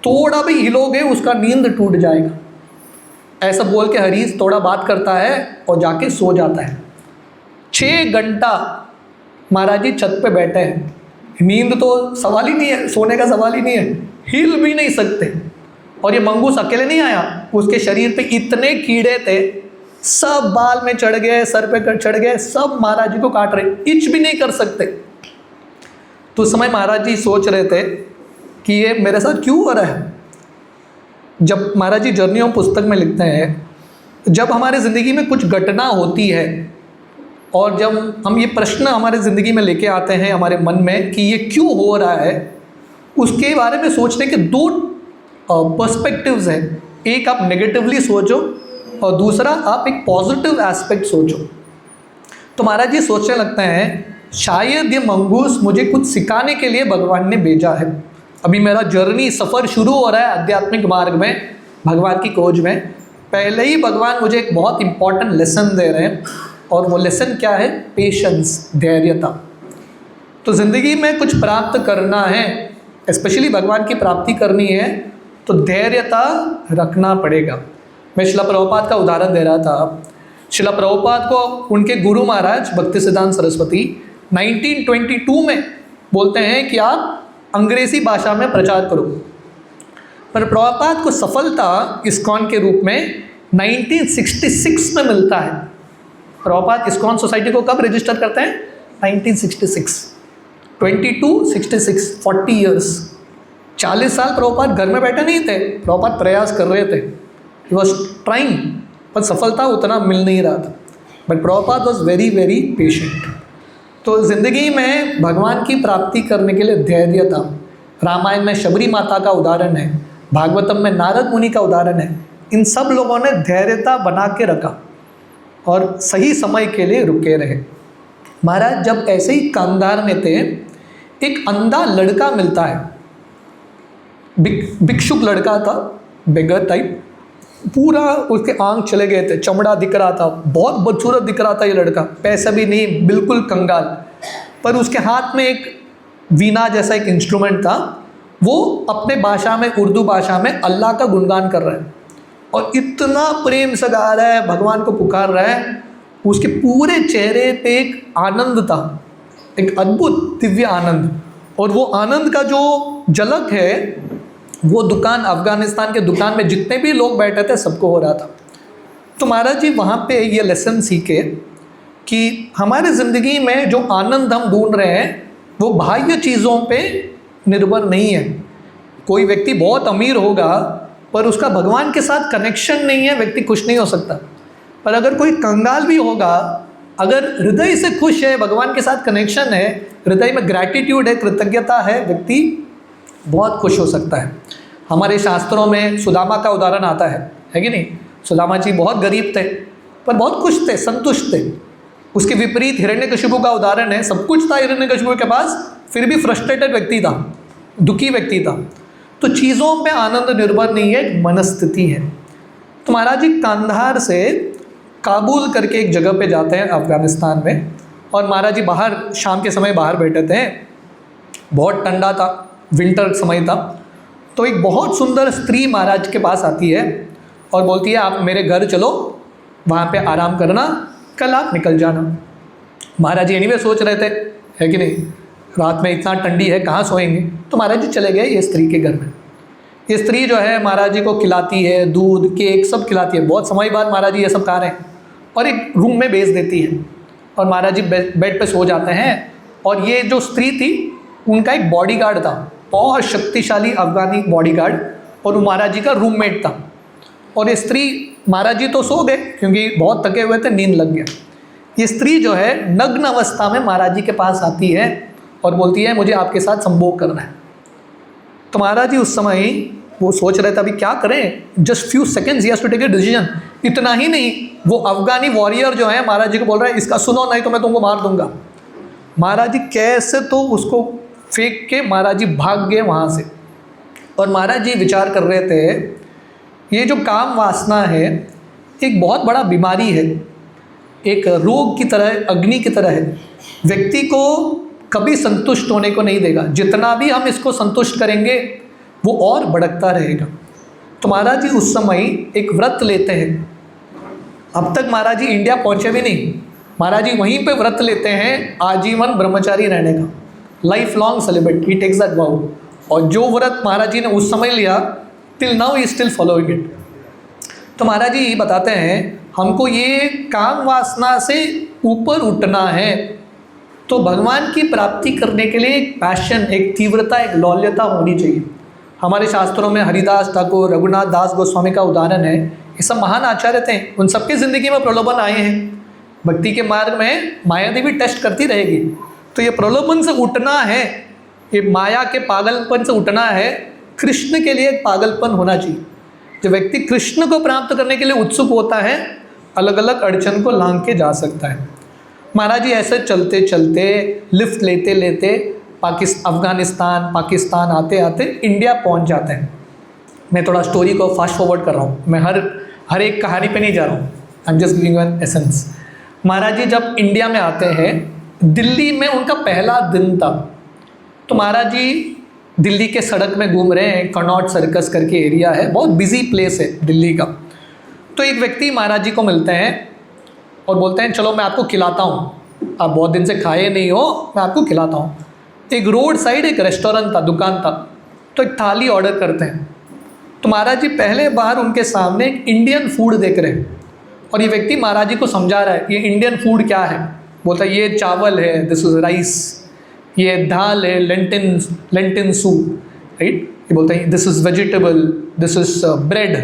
थोड़ा भी हिलोगे उसका नींद टूट जाएगा। ऐसा बोल के हरीश थोड़ा बात करता है और जाके सो जाता है। 6 घंटा महाराज जी छत पे बैठे हैं, नींद तो सवाल ही नहीं है, सोने का सवाल ही नहीं है, हिल भी नहीं सकते। और ये मंगूस अकेले नहीं आया, उसके शरीर पे इतने कीड़े थे, सब बाल में चढ़ गए, सर पे चढ़ गए, सब महाराज जी को काट रहे, इच भी नहीं कर सकते। तो उस समय महाराज जी सोच रहे थे कि ये मेरे साथ क्यों हो रहा है। जब महाराज जी जर्नी ऑफ पुस्तक में लिखते हैं, जब हमारे ज़िंदगी में कुछ घटना होती है और जब हम ये प्रश्न हमारे ज़िंदगी में लेके आते हैं हमारे मन में कि ये क्यों हो रहा है, उसके बारे में सोचने के 2 पर्सपेक्टिव्स हैं। एक आप नेगेटिवली सोचो और दूसरा आप एक पॉजिटिव एस्पेक्ट सोचो। तो महाराज जी सोचने लगते हैं शायद ये मंगूस मुझे कुछ सिखाने के लिए भगवान ने भेजा है। अभी मेरा जर्नी सफ़र शुरू हो रहा है आध्यात्मिक मार्ग में, भगवान की खोज में। पहले ही भगवान मुझे एक बहुत इंपॉर्टेंट लेसन दे रहे हैं और वो लेसन क्या है, पेशेंस, धैर्यता। तो ज़िंदगी में कुछ प्राप्त करना है, स्पेशली भगवान की प्राप्ति करनी है, तो धैर्यता रखना पड़ेगा। मैं शिला प्रभुपाद का उदाहरण दे रहा था। शिला प्रभुपाद को उनके गुरु महाराज भक्ति सिद्धांत सरस्वती 1922 में बोलते हैं कि आप अंग्रेज़ी भाषा में प्रचार करो। पर प्रभुपाद को सफलता इस्कॉन के रूप में 1966 में मिलता है। प्रभुपाद इस्कॉन सोसाइटी को कब रजिस्टर करते हैं, 1966, 2266, 40 ईयर्स। 40 साल प्रभुपाद घर में बैठे नहीं थे, प्रभुपाद प्रयास कर रहे थे, ही वॉज ट्राइंग, पर सफलता उतना मिल नहीं रहा था। But Prabhupada was very very patient. तो ज़िंदगी में भगवान की प्राप्ति करने के लिए धैर्यता, रामायण में शबरी माता का उदाहरण है, भागवतम में नारद मुनि का उदाहरण है। इन सब लोगों ने धैर्यता बना के रखा और सही समय के लिए रुके रहे। महाराज जब ऐसे ही कांधार में थे, एक अंधा लड़का मिलता है, भिक्षुक लड़का था, बेगर टाइप, पूरा उसके आंख चले गए थे, चमड़ा दिख रहा था, बहुत बदसूरत दिख रहा था ये लड़का, पैसा भी नहीं, बिल्कुल कंगाल। पर उसके हाथ में एक वीणा जैसा एक इंस्ट्रूमेंट था, वो अपने भाषा में, उर्दू भाषा में अल्लाह का गुणगान कर रहा है और इतना प्रेम से गा रहा है, भगवान को पुकार रहा है। उसके पूरे चेहरे पे एक आनंद था, एक अद्भुत दिव्य आनंद। और वो आनंद का जो झलक है वो दुकान, अफ़गानिस्तान के दुकान में जितने भी लोग बैठे थे सबको हो रहा था। तो महाराज जी वहाँ पे ये लेसन सीखे कि हमारे ज़िंदगी में जो आनंद हम ढूंढ रहे हैं वो बाह्य चीज़ों पे निर्भर नहीं है। कोई व्यक्ति बहुत अमीर होगा पर उसका भगवान के साथ कनेक्शन नहीं है, व्यक्ति खुश नहीं हो सकता। पर अगर कोई कंगाल भी होगा, अगर हृदय से खुश है, भगवान के साथ कनेक्शन है, हृदय में ग्रैटिट्यूड है, कृतज्ञता है, व्यक्ति बहुत खुश हो सकता है। हमारे शास्त्रों में सुदामा का उदाहरण आता है कि नहीं। सुदामा जी बहुत गरीब थे पर बहुत खुश थे, संतुष्ट थे। उसके विपरीत हिरण्यकशिपु का उदाहरण है, सब कुछ था हिरण्यकशिपु के पास, फिर भी फ्रस्ट्रेटेड व्यक्ति था, दुखी व्यक्ति था। तो चीज़ों पे आनंद निर्भर नहीं है, मनस्थिति है। तो महाराज जी कांधार से काबुल करके एक जगह पे जाते हैं अफ़गानिस्तान में, और महाराज जी बाहर शाम के समय बाहर बैठे थे, बहुत ठंडा था, विंटर समय था। तो एक बहुत सुंदर स्त्री महाराज के पास आती है और बोलती है आप मेरे घर चलो, वहाँ पे आराम करना, कल आप निकल जाना। महाराज जी एनीवे सोच रहे थे, है कि नहीं, रात में इतना ठंडी है कहाँ सोएंगे। तो महाराज जी चले गए ये स्त्री के घर में। ये स्त्री जो है महाराज जी को खिलाती है, दूध, केक सब खिलाती है। बहुत समय बाद महाराज जी ये सब खा रहे हैं और एक रूम में भेज देती है और महाराज जी बेड पे सो जाते हैं। और ये जो स्त्री थी उनका एक बॉडीगार्ड था, बहुत शक्तिशाली अफगानी बॉडीगार्ड, और वो महाराज जी का रूममेट था। और ये स्त्री, महाराज जी तो सो गए क्योंकि बहुत थके हुए थे, नींद लग गया। ये स्त्री जो है नग्न अवस्था में महाराज जी के पास आती है और बोलती है मुझे आपके साथ संभोग करना है। तो महाराज जी उस समय वो सोच रहे थे अभी क्या करें, जस्ट फ्यू सेकेंड्स ही has to take a decision. इतना ही नहीं, वो अफगानी वॉरियर जो है महाराज जी को बोल रहा है इसका सुनो नहीं तो मैं तुमको मार दूंगा। महाराज जी कैसे तो उसको फेंक के महाराज जी भाग गए वहाँ से। और महाराज जी विचार कर रहे थे, ये जो काम वासना है एक बहुत बड़ा बीमारी है, एक रोग की तरह, अग्नि की तरह है, व्यक्ति को कभी संतुष्ट होने को नहीं देगा। जितना भी हम इसको संतुष्ट करेंगे वो और भड़कता रहेगा। तो महाराज जी उस समय एक व्रत लेते हैं। अब तक महाराज जी इंडिया पहुँचे भी नहीं, महाराज जी वहीं पे व्रत लेते हैं आजीवन ब्रह्मचारी रहने का, life long celebrate, he takes that vow. और जो व्रत महाराज जी ने उस समय लिया, till now he still following it. तो महाराज जी बताते हैं हमको ये काम वासना से ऊपर उठना है, तो भगवान की प्राप्ति करने के लिए एक पैशन, एक तीव्रता, एक लौल्यता होनी चाहिए। हमारे शास्त्रों में हरिदास ठाकुर, रघुनाथ दास गोस्वामी का उदाहरण है। ये सब महान आचार्य थे, उन सबकी ज़िंदगी में प्रलोभन आए हैं। भक्ति के मार्ग में माया देवी टेस्ट करती रहेगी। तो ये प्रलोभन से उठना है, ये माया के पागलपन से उठना है। कृष्ण के लिए एक पागलपन होना चाहिए। जो व्यक्ति कृष्ण को प्राप्त करने के लिए उत्सुक होता है, अलग अलग अड़चन को लांघ के जा सकता है। महाराज जी ऐसे चलते चलते, लिफ्ट लेते लेते अफगानिस्तान, पाकिस्तान आते आते इंडिया पहुंच जाते हैं। मैं थोड़ा स्टोरी को फास्ट फॉरवर्ड कर रहा हूँ, मैं हर एक कहानी पे नहीं जा रहा हूँ, I am just giving an essence. Maharaj ji जब इंडिया में आते हैं, दिल्ली में उनका पहला दिन था। तो महाराज जी दिल्ली के सड़क में घूम रहे हैं, कनॉट सर्कस करके एरिया है, बहुत बिजी प्लेस है दिल्ली का। तो एक व्यक्ति महाराज जी को मिलते हैं और बोलते हैं चलो मैं आपको खिलाता हूँ, आप बहुत दिन से खाए नहीं हो, मैं आपको खिलाता हूँ। एक रोड साइड एक रेस्टोरेंट था, दुकान था, तो एक थाली ऑर्डर करते हैं। तो महाराज जी पहले बार उनके सामने एक इंडियन फूड देख रहे हैं और ये व्यक्ति महाराज जी को समझा रहा है ये इंडियन फूड क्या है। बोलता है ये चावल है, दिस इज राइस, ये दाल है, लेंटिन सूप, राइट। ये बोलते हैं this is vegetable, this is bread,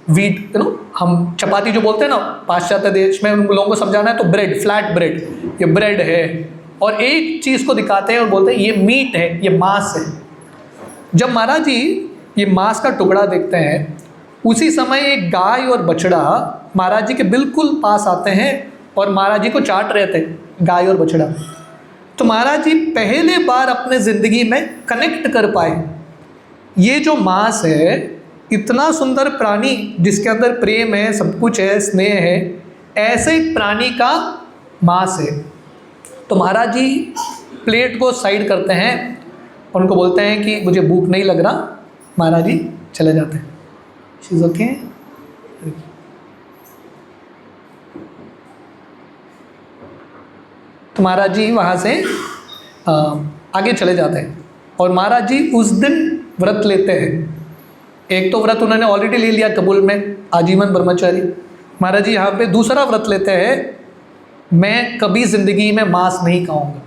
wheat, हम चपाती जो बोलते हैं ना पाश्चात्य देश में, उन लोगों को समझाना है तो ब्रेड, फ्लैट ब्रेड, ये ब्रेड है। और एक चीज़ को दिखाते हैं और बोलते हैं ये मीट है, ये मांस है। जब महाराज जी ये मांस का टुकड़ा देखते हैं, उसी समय एक गाय और बछड़ा महाराज जी के बिल्कुल पास आते हैं और महाराज जी को चाट रहे थे, गाय और बछड़ा। तो महाराज जी पहले बार अपने ज़िंदगी में कनेक्ट कर पाए, ये जो मांस है, इतना सुंदर प्राणी जिसके अंदर प्रेम है, सब कुछ है, स्नेह है, ऐसे एक प्राणी का मांस है। तो महाराज जी प्लेट को साइड करते हैं, उनको बोलते हैं कि मुझे भूख नहीं लग रहा। महाराज जी चले जाते हैं। She is okay. तो महाराज जी वहाँ से आगे चले जाते हैं और महाराज जी उस दिन व्रत लेते हैं। एक तो व्रत उन्होंने ऑलरेडी ले लिया कबूल में, आजीवन ब्रह्मचारी। महाराज जी यहाँ पे दूसरा व्रत लेते हैं, मैं कभी ज़िंदगी में मांस नहीं खाऊंगा।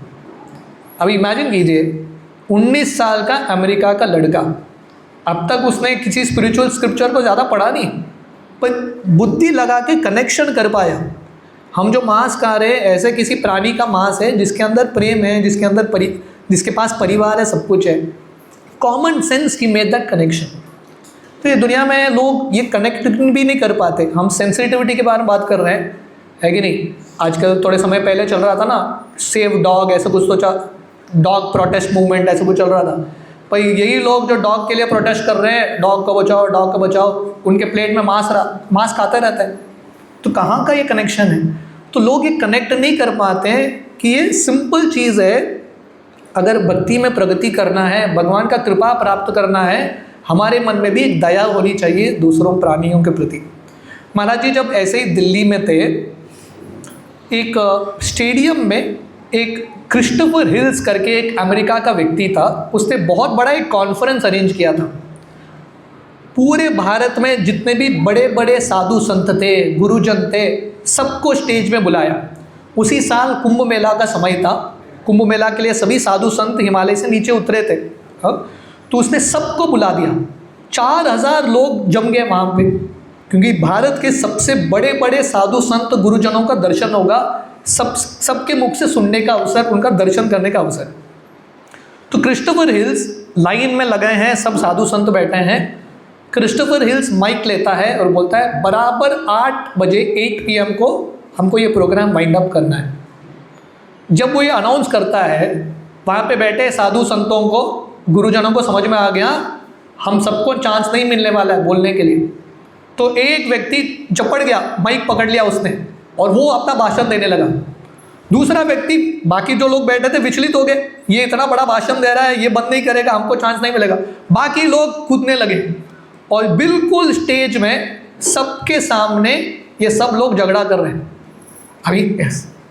अब इमेजिन कीजिए 19 साल का अमेरिका का लड़का, अब तक उसने किसी स्पिरिचुअल स्क्रिप्चर को ज़्यादा पढ़ा नहीं, पर बुद्धि लगा के कनेक्शन कर पाया। हम जो मांस खा रहे हैं ऐसे किसी प्राणी का मांस है जिसके अंदर प्रेम है, जिसके अंदर जिसके पास परिवार है, सब कुछ है। कॉमन सेंस की मेड दैट कनेक्शन। तो ये दुनिया में लोग ये कनेक्ट भी नहीं कर पाते। हम सेंसिटिविटी के बारे में बात कर रहे हैं, है कि नहीं। आजकल थोड़े समय पहले चल रहा था ना, सेव डॉग, ऐसा कुछ तो डॉग प्रोटेस्ट मूवमेंट ऐसा कुछ चल रहा था। पर यही लोग जो डॉग के लिए प्रोटेस्ट कर रहे हैं, डॉग को बचाओ, डॉग को बचाओ, उनके प्लेट में मांस खाते रहते हैं। तो कहाँ का ये कनेक्शन है? तो लोग ये कनेक्ट नहीं कर पाते हैं कि ये सिंपल चीज़ है। अगर भक्ति में प्रगति करना है, भगवान का कृपा प्राप्त करना है, हमारे मन में भी एक दया होनी चाहिए दूसरों प्राणियों के प्रति। महाराज जी जब ऐसे ही दिल्ली में थे, एक स्टेडियम में एक क्रिस्टोफर हिल्स करके एक अमेरिका का व्यक्ति था, उसने बहुत बड़ा एक कॉन्फ्रेंस अरेंज किया था। पूरे भारत में जितने भी बड़े बड़े साधु संत थे, गुरुजन थे, सबको स्टेज में बुलाया। उसी साल कुंभ मेला का समय था। कुंभ मेला के लिए सभी साधु संत हिमालय से नीचे उतरे थे। तो उसने सबको बुला दिया। 4000 लोग जम गए वहाँ पे, क्योंकि भारत के सबसे बड़े बड़े साधु संत गुरुजनों का दर्शन होगा, सबके मुख से सुनने का अवसर, उनका दर्शन करने का अवसर। तो क्रिस्टोफर हिल्स लाइन में लगे हैं, सब साधु संत बैठे हैं। क्रिस्टोफर हिल्स माइक लेता है और बोलता है बराबर 8 बजे 8 PM को हमको ये प्रोग्राम वाइंड अप करना है। जब वो ये अनाउंस करता है, वहाँ पे बैठे साधु संतों को, गुरुजनों को समझ में आ गया हम सबको चांस नहीं मिलने वाला है बोलने के लिए। तो एक व्यक्ति चपड़ गया, माइक पकड़ लिया उसने और वो अपना भाषण देने लगा। दूसरा व्यक्ति, बाकी जो लोग बैठे थे विचलित हो गए, ये इतना बड़ा भाषण दे रहा है, ये बंद नहीं करेगा, हमको चांस नहीं मिलेगा। बाकी लोग कूदने लगे और बिल्कुल स्टेज में सबके सामने ये सब लोग झगड़ा कर रहे हैं। अभी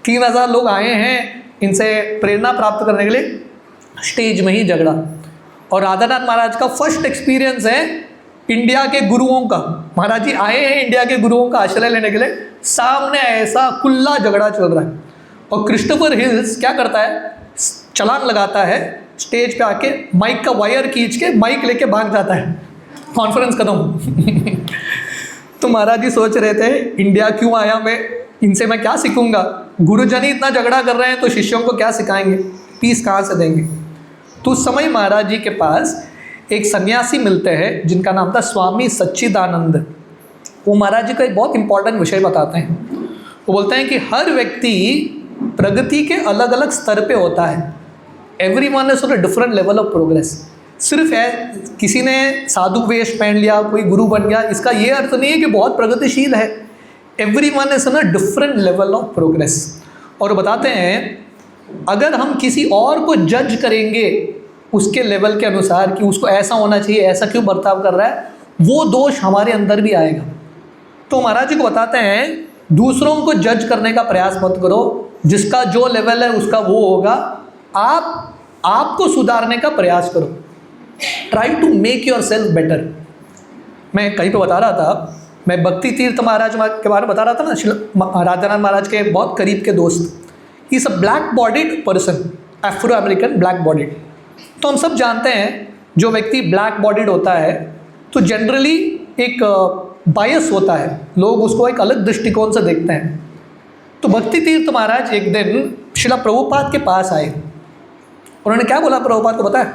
3000 लोग आए हैं इनसे प्रेरणा प्राप्त करने के लिए, स्टेज में ही झगड़ा। और राधानाथ महाराज का फर्स्ट एक्सपीरियंस है इंडिया के गुरुओं का। महाराज जी आए हैं इंडिया के गुरुओं का आश्रय लेने के लिए, सामने ऐसा खुला झगड़ा चल रहा है। और क्रिस्टोफर हिल्स क्या करता है, छलांग लगाता है, स्टेज पे आके माइक का वायर खींच के माइक लेके भाग जाता है, कॉन्फ्रेंस खत्म। तो महाराज जी सोच रहे थे इंडिया क्यों आया मैं, इनसे मैं क्या सीखूंगा, गुरुजन ही इतना झगड़ा कर रहे हैं तो शिष्यों को क्या सिखाएंगे, पीस कहाँ से देंगे। तो उस समय महाराज जी के पास एक सन्यासी मिलते हैं जिनका नाम था स्वामी सच्चिदानंद। वो महाराज जी का एक बहुत इंपॉर्टेंट विषय बताते हैं। वो बोलते हैं कि हर व्यक्ति प्रगति के अलग अलग स्तर पे होता है। Everyone is on a different level of progress. सिर्फ है किसी ने साधु वेश पहन लिया, कोई गुरु बन गया, इसका ये अर्थ नहीं है कि बहुत प्रगतिशील है। Everyone is on a different level of progress. और बताते हैं अगर हम किसी और को जज करेंगे उसके लेवल के अनुसार कि उसको ऐसा होना चाहिए, ऐसा क्यों बर्ताव कर रहा है, वो दोष हमारे अंदर भी आएगा। तो महाराज जी को बताते हैं दूसरों को जज करने का प्रयास मत करो, जिसका जो लेवल है उसका वो होगा। आपको सुधारने का प्रयास करो, try to make yourself better. मैं कहीं पे बता रहा था, मैं भक्ति तीर्थ महाराज के बारे में बता रहा था ना, राधानाथ महाराज के बहुत करीब के दोस्त। He is a black bodied person, Afro American black bodied. तो हम सब जानते हैं जो व्यक्ति ब्लैक बॉडीड होता है तो जनरली एक बायस होता है, लोग उसको एक अलग दृष्टिकोण से देखते हैं। तो भक्ति तीर्थ महाराज एक दिन श्रीला प्रभुपाद के पास आए। उन्होंने क्या बोला प्रभुपाद को पता है?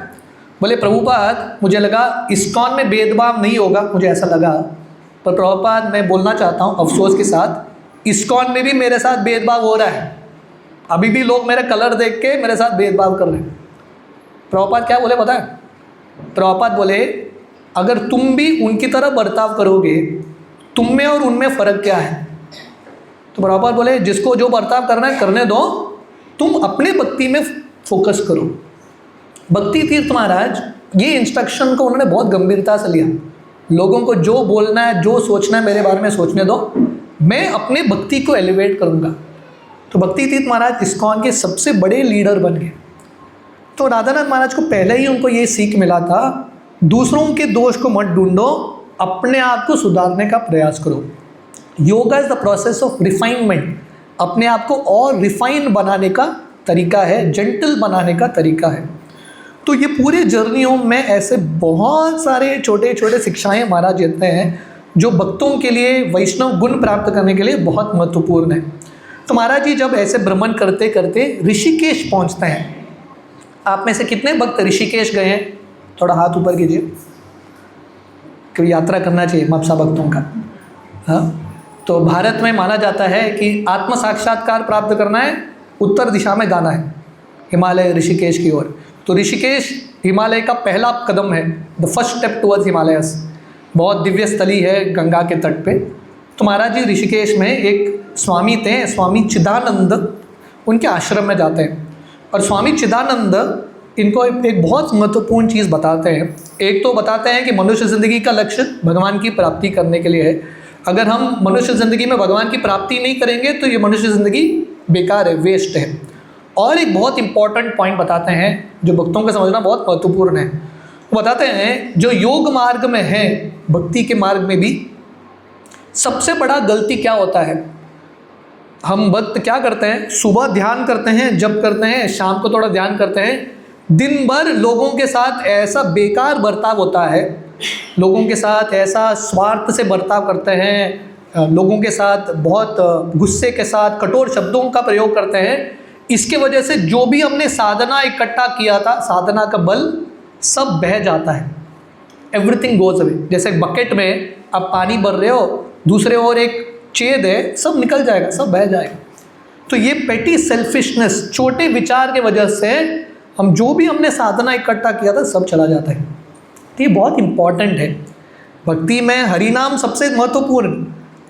बोले प्रभुपाद मुझे लगा इस्कॉन में भेदभाव नहीं होगा, मुझे ऐसा लगा, पर प्रभुपाद मैं बोलना चाहता हूँ अफसोस के साथ, इस्कॉन में भी मेरे साथ भेदभाव हो रहा है। अभी भी लोग मेरे कलर देख के मेरे साथ भेदभाव कर रहे हैं। प्रभुपाद क्या बोले पता है? प्रभुपाद बोले अगर तुम भी उनकी तरह बर्ताव करोगे, तुम में और उनमें फ़र्क क्या है? तो प्रभुपाद बोले जिसको जो बर्ताव करना है करने दो, तुम अपने भक्ति में फोकस करो। भक्ति तीर्थ महाराज ये इंस्ट्रक्शन को उन्होंने बहुत गंभीरता से लिया। लोगों को जो बोलना है, जो सोचना है मेरे बारे में सोचने दो, मैं अपने भक्ति को एलिवेट करूँगा। तो भक्ति तीर्थ महाराज इस्कॉन के सबसे बड़े लीडर बन गए। तो राधानाथ महाराज को पहले ही उनको ये सीख मिला था, दूसरों के दोष को मत ढूंढो, अपने आप को सुधारने का प्रयास करो। Yoga is the process of refinement. अपने आप को और रिफाइन बनाने का तरीका है, जेंटल बनाने का तरीका है। तो ये पूरे जर्नियों में ऐसे बहुत सारे छोटे छोटे शिक्षाएं महाराज देते हैं जो भक्तों के लिए, वैष्णव गुण प्राप्त करने के लिए बहुत महत्वपूर्ण है। तो महाराज जी जब ऐसे भ्रमण करते करते ऋषिकेश पहुंचते हैं। आप में से कितने भक्त ऋषिकेश गए हैं? थोड़ा हाथ ऊपर कीजिए। क्योंकि यात्रा करना चाहिए मापसा भक्तों का। हाँ, तो भारत में माना जाता है कि आत्म साक्षात्कार प्राप्त करना है, उत्तर दिशा में जाना है, हिमालय ऋषिकेश की ओर। तो ऋषिकेश हिमालय का पहला कदम है, the first step towards Himalayas. बहुत दिव्य स्थली है गंगा के तट पे। तो महाराज जी ऋषिकेश में एक स्वामी थे, स्वामी चिदानंद, उनके आश्रम में जाते हैं। और स्वामी चिदानंद इनको एक बहुत महत्वपूर्ण चीज़ बताते हैं। एक तो बताते हैं कि मनुष्य ज़िंदगी का लक्ष्य भगवान की प्राप्ति करने के लिए है। अगर हम मनुष्य ज़िंदगी में भगवान की प्राप्ति नहीं करेंगे तो ये मनुष्य ज़िंदगी बेकार है, वेस्ट है। और एक बहुत इंपॉर्टेंट पॉइंट बताते हैं जो भक्तों का समझना बहुत महत्वपूर्ण है। वो बताते हैं जो योग मार्ग में है, भक्ति के मार्ग में भी सबसे बड़ा गलती क्या होता है? हम भक्त क्या करते हैं? सुबह ध्यान करते हैं, जप करते हैं, शाम को थोड़ा ध्यान करते हैं, दिन भर लोगों के साथ ऐसा बेकार बर्ताव होता है, लोगों के साथ ऐसा स्वार्थ से बर्ताव करते हैं, लोगों के साथ बहुत गुस्से के साथ कठोर शब्दों का प्रयोग करते हैं। इसके वजह से जो भी हमने साधना इकट्ठा किया था, साधना का बल सब बह जाता है। Everything goes away. जैसे बकेट में आप पानी भर रहे हो, दूसरे ओर एक छेद है, सब निकल जाएगा, सब बह जाएगा। तो ये पेटी सेल्फिशनेस, छोटे विचार के वजह से हम जो भी हमने साधना इकट्ठा किया था सब चला जाता है। तो ये बहुत इंपॉर्टेंट है। भक्ति में हरिनाम सबसे महत्वपूर्ण,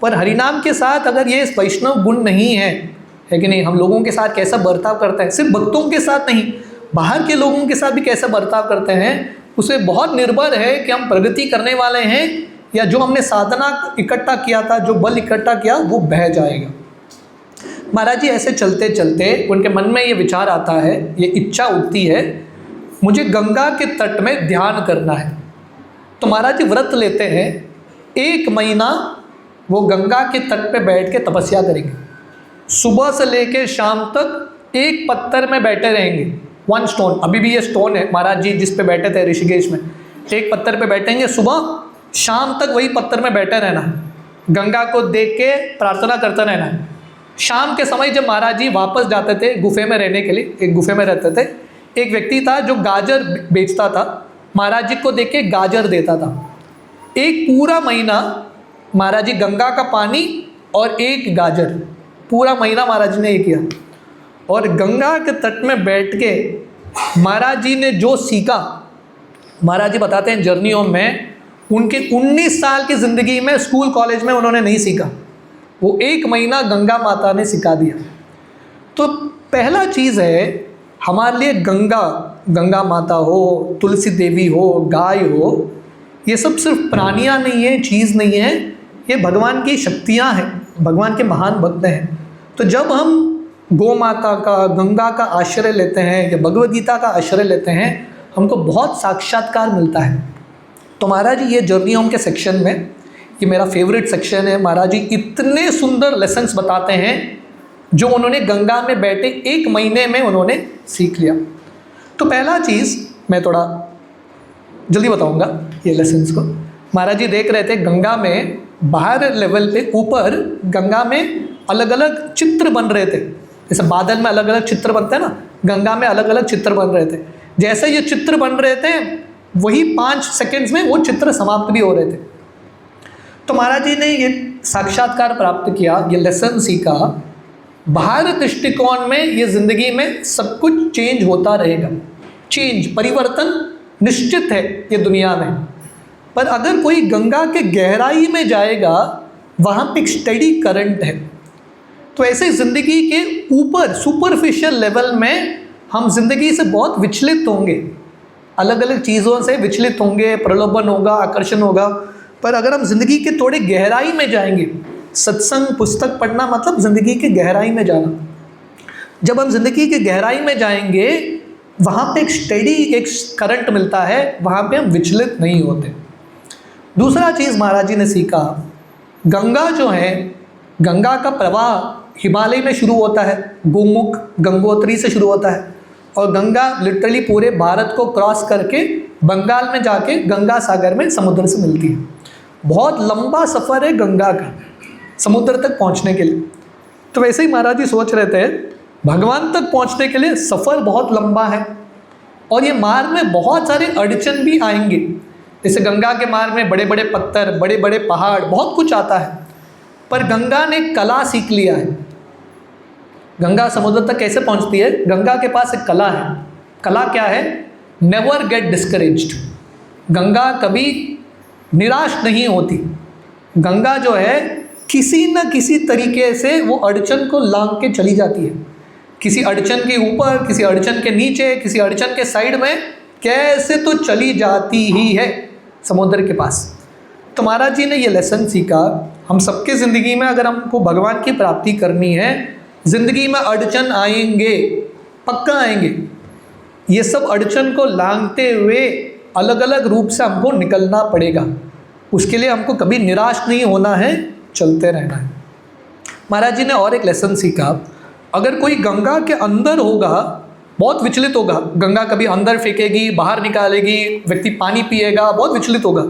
पर हरिनाम के साथ अगर ये वैष्णव गुण नहीं है कि नहीं, हम लोगों के साथ कैसा बर्ताव करते हैं, सिर्फ भक्तों के साथ नहीं, बाहर के लोगों के साथ भी कैसा बर्ताव करते हैं, उसे बहुत निर्भर है कि हम प्रगति करने वाले हैं या जो हमने साधना इकट्ठा किया था, जो बल इकट्ठा किया वो बह जाएगा। महाराज जी ऐसे चलते चलते उनके मन में ये विचार आता है, ये इच्छा उठती है, मुझे गंगा के तट में ध्यान करना है। तो महाराज जी व्रत लेते हैं, 1 महीना वो गंगा के तट पे बैठ के तपस्या करेंगे। सुबह से लेकर शाम तक एक पत्थर में बैठे रहेंगे, 1 स्टोन, अभी भी ये स्टोन है महाराज जी जिस पे बैठे थे ऋषिकेश में, एक पत्थर पे बैठेंगे, सुबह शाम तक वही पत्थर में बैठे रहना, गंगा को देख के प्रार्थना करते रहना। शाम के समय जब महाराज जी वापस जाते थे गुफे में रहने के लिए, एक गुफे में रहते थे, एक व्यक्ति था जो गाजर बेचता था, महाराज जी को देख के गाजर देता था। एक पूरा महीना महाराज जी गंगा का पानी और एक गाजर, पूरा महीना महाराज जी ने ये किया। और गंगा के तट में बैठ के महाराज जी ने जो सीखा, महाराज जी बताते हैं जर्नियों में उनके 19 साल की ज़िंदगी में स्कूल कॉलेज में उन्होंने नहीं सीखा, वो 1 महीना गंगा माता ने सिखा दिया। तो पहला चीज़ है हमारे लिए गंगा माता हो, तुलसी देवी हो, गाय हो, ये सब सिर्फ प्राणियाँ नहीं है, चीज़ नहीं है, ये भगवान की शक्तियाँ हैं, भगवान के महान भक्त हैं। तो जब हम गौ माता का, गंगा का आश्रय लेते हैं या भगवद गीता का आश्रय लेते हैं, हमको बहुत साक्षात्कार मिलता है। तो महाराज जी ये जर्नी होम के सेक्शन में, ये मेरा फेवरेट सेक्शन है, महाराज जी इतने सुंदर लेसन्स बताते हैं जो उन्होंने गंगा में बैठे 1 महीने में उन्होंने सीख लिया। तो पहला चीज़ मैं थोड़ा जल्दी बताऊंगा ये लेसन्स को। महाराज जी देख रहे थे गंगा में बाहर लेवल पे, ऊपर गंगा में अलग अलग चित्र बन रहे थे, जैसे बादल में अलग अलग चित्र बनते हैं ना, गंगा में अलग अलग चित्र बन रहे थे। जैसे ये चित्र बन रहे थे वही 5 सेकेंड्स में वो चित्र समाप्त भी हो रहे थे। तो महाराज जी ने ये साक्षात्कार प्राप्त किया, ये लेसन सीखा, बाहर दृष्टिकोण में ये ज़िंदगी में सब कुछ चेंज होता रहेगा, चेंज, परिवर्तन निश्चित है ये दुनिया में। पर अगर कोई गंगा के गहराई में जाएगा, वहाँ पे एक स्टेडी करंट है। तो ऐसे ज़िंदगी के ऊपर सुपरफिशियल लेवल में हम जिंदगी से बहुत विचलित होंगे, अलग अलग चीज़ों से विचलित होंगे, प्रलोभन होगा, आकर्षण होगा। पर अगर हम ज़िंदगी के थोड़े गहराई में जाएंगे, सत्संग पुस्तक पढ़ना मतलब ज़िंदगी के गहराई में जाना। जब हम ज़िंदगी के गहराई में जाएंगे, वहाँ पे एक स्टेडी एक करंट मिलता है, वहाँ पे हम विचलित नहीं होते। दूसरा चीज़ महाराज जी ने सीखा, गंगा जो है, गंगा का प्रवाह हिमालय में शुरू होता है, गोमुख गंगोत्री से शुरू होता है, और गंगा लिटरली पूरे भारत को क्रॉस करके बंगाल में जाके गंगा सागर में समुद्र से मिलती है। बहुत लंबा सफ़र है गंगा का समुद्र तक पहुंचने के लिए। तो वैसे ही महाराज जी सोच रहे थे भगवान तक पहुंचने के लिए सफ़र बहुत लंबा है, और ये मार्ग में बहुत सारे अड़चन भी आएंगे। जैसे गंगा के मार्ग में बड़े बड़े पत्थर, बड़े बड़े पहाड़, बहुत कुछ आता है। पर गंगा ने कला सीख लिया है। गंगा समुद्र तक कैसे पहुंचती है? गंगा के पास एक कला है। कला क्या है? Never get discouraged. गंगा कभी निराश नहीं होती। गंगा जो है किसी न किसी तरीके से वो अड़चन को लांग के चली जाती है, किसी अड़चन के ऊपर, किसी अड़चन के नीचे, किसी अड़चन के साइड में, कैसे तो चली जाती ही है समुद्र के पास। तो महाराज जी ने ये लेसन सीखा, हम सबके ज़िंदगी में अगर हमको भगवान की प्राप्ति करनी है, ज़िंदगी में अड़चन आएंगे, पक्का आएंगे। ये सब अड़चन को लांघते हुए अलग अलग रूप से हमको निकलना पड़ेगा। उसके लिए हमको कभी निराश नहीं होना है, चलते रहना है। महाराज जी ने और एक लेसन सीखा, अगर कोई गंगा के अंदर होगा, बहुत विचलित होगा, गंगा कभी अंदर फेंकेगी, बाहर निकालेगी, व्यक्ति पानी पिएगा, बहुत विचलित होगा।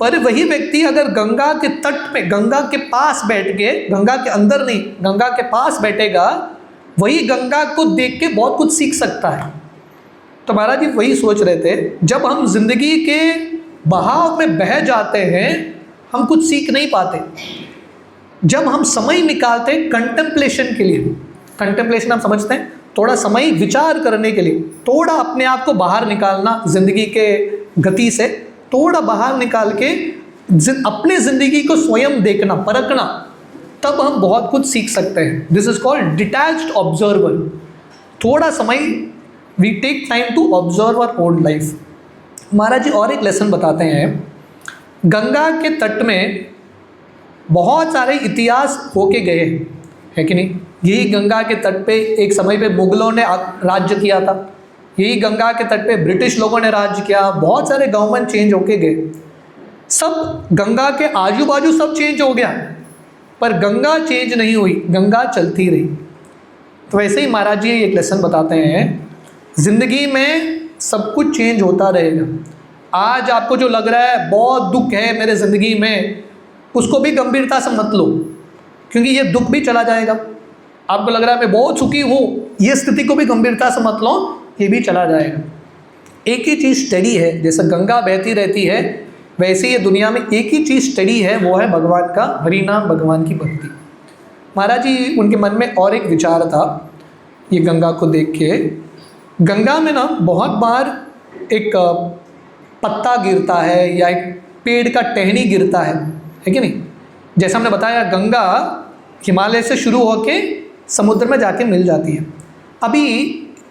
पर वही व्यक्ति अगर गंगा के तट पे, गंगा के पास बैठ के, गंगा के अंदर नहीं, गंगा के पास बैठेगा, वही गंगा को देख के बहुत कुछ सीख सकता है। तो महाराज जी वही सोच रहे थे, जब हम जिंदगी के बहाव में बह जाते हैं, हम कुछ सीख नहीं पाते। जब हम समय निकालते कंटेम्पलेशन के लिए, कंटेम्पलेशन आप समझते हैं, थोड़ा समय विचार करने के लिए, थोड़ा अपने आप को बाहर निकालना जिंदगी के गति से, थोड़ा बाहर निकाल के अपने जिंदगी को स्वयं देखना, परखना, तब हम बहुत कुछ सीख सकते हैं। This is called detached observer. थोड़ा समय we take time to observe our own life. Maharaj ji और एक लेसन बताते हैं, गंगा के तट में बहुत सारे इतिहास होके गए है कि नहीं। यही गंगा के तट पे एक समय पे मुगलों ने राज्य किया था, यही गंगा के तट पे ब्रिटिश लोगों ने राज्य किया, बहुत सारे गवर्नमेंट चेंज होके गए, सब गंगा के आजू बाजू सब चेंज हो गया, पर गंगा चेंज नहीं हुई, गंगा चलती रही। तो वैसे ही महाराज जी एक लेसन बताते हैं, जिंदगी में सब कुछ चेंज होता रहेगा। आज आपको जो लग रहा है बहुत दुख है मेरे ज़िंदगी में, उसको भी गंभीरता से मत लो, क्योंकि ये दुख भी चला जाएगा। आपको लग रहा है मैं बहुत सुखी हूँ, ये स्थिति को भी गंभीरता से मत लो, ये भी चला जाएगा। एक ही चीज़ स्टडी है, जैसे गंगा बहती रहती है वैसे ये दुनिया में एक ही चीज़ स्टडी है, वो है भगवान का हरि नाम, भगवान की भक्ति। महाराज जी उनके मन में और एक विचार था ये गंगा को देख के। गंगा में ना बहुत बार एक पत्ता गिरता है या एक पेड़ का टहनी गिरता है कि नहीं। जैसा हमने बताया गंगा हिमालय से शुरू होके समुद्र में जाके मिल जाती है। अभी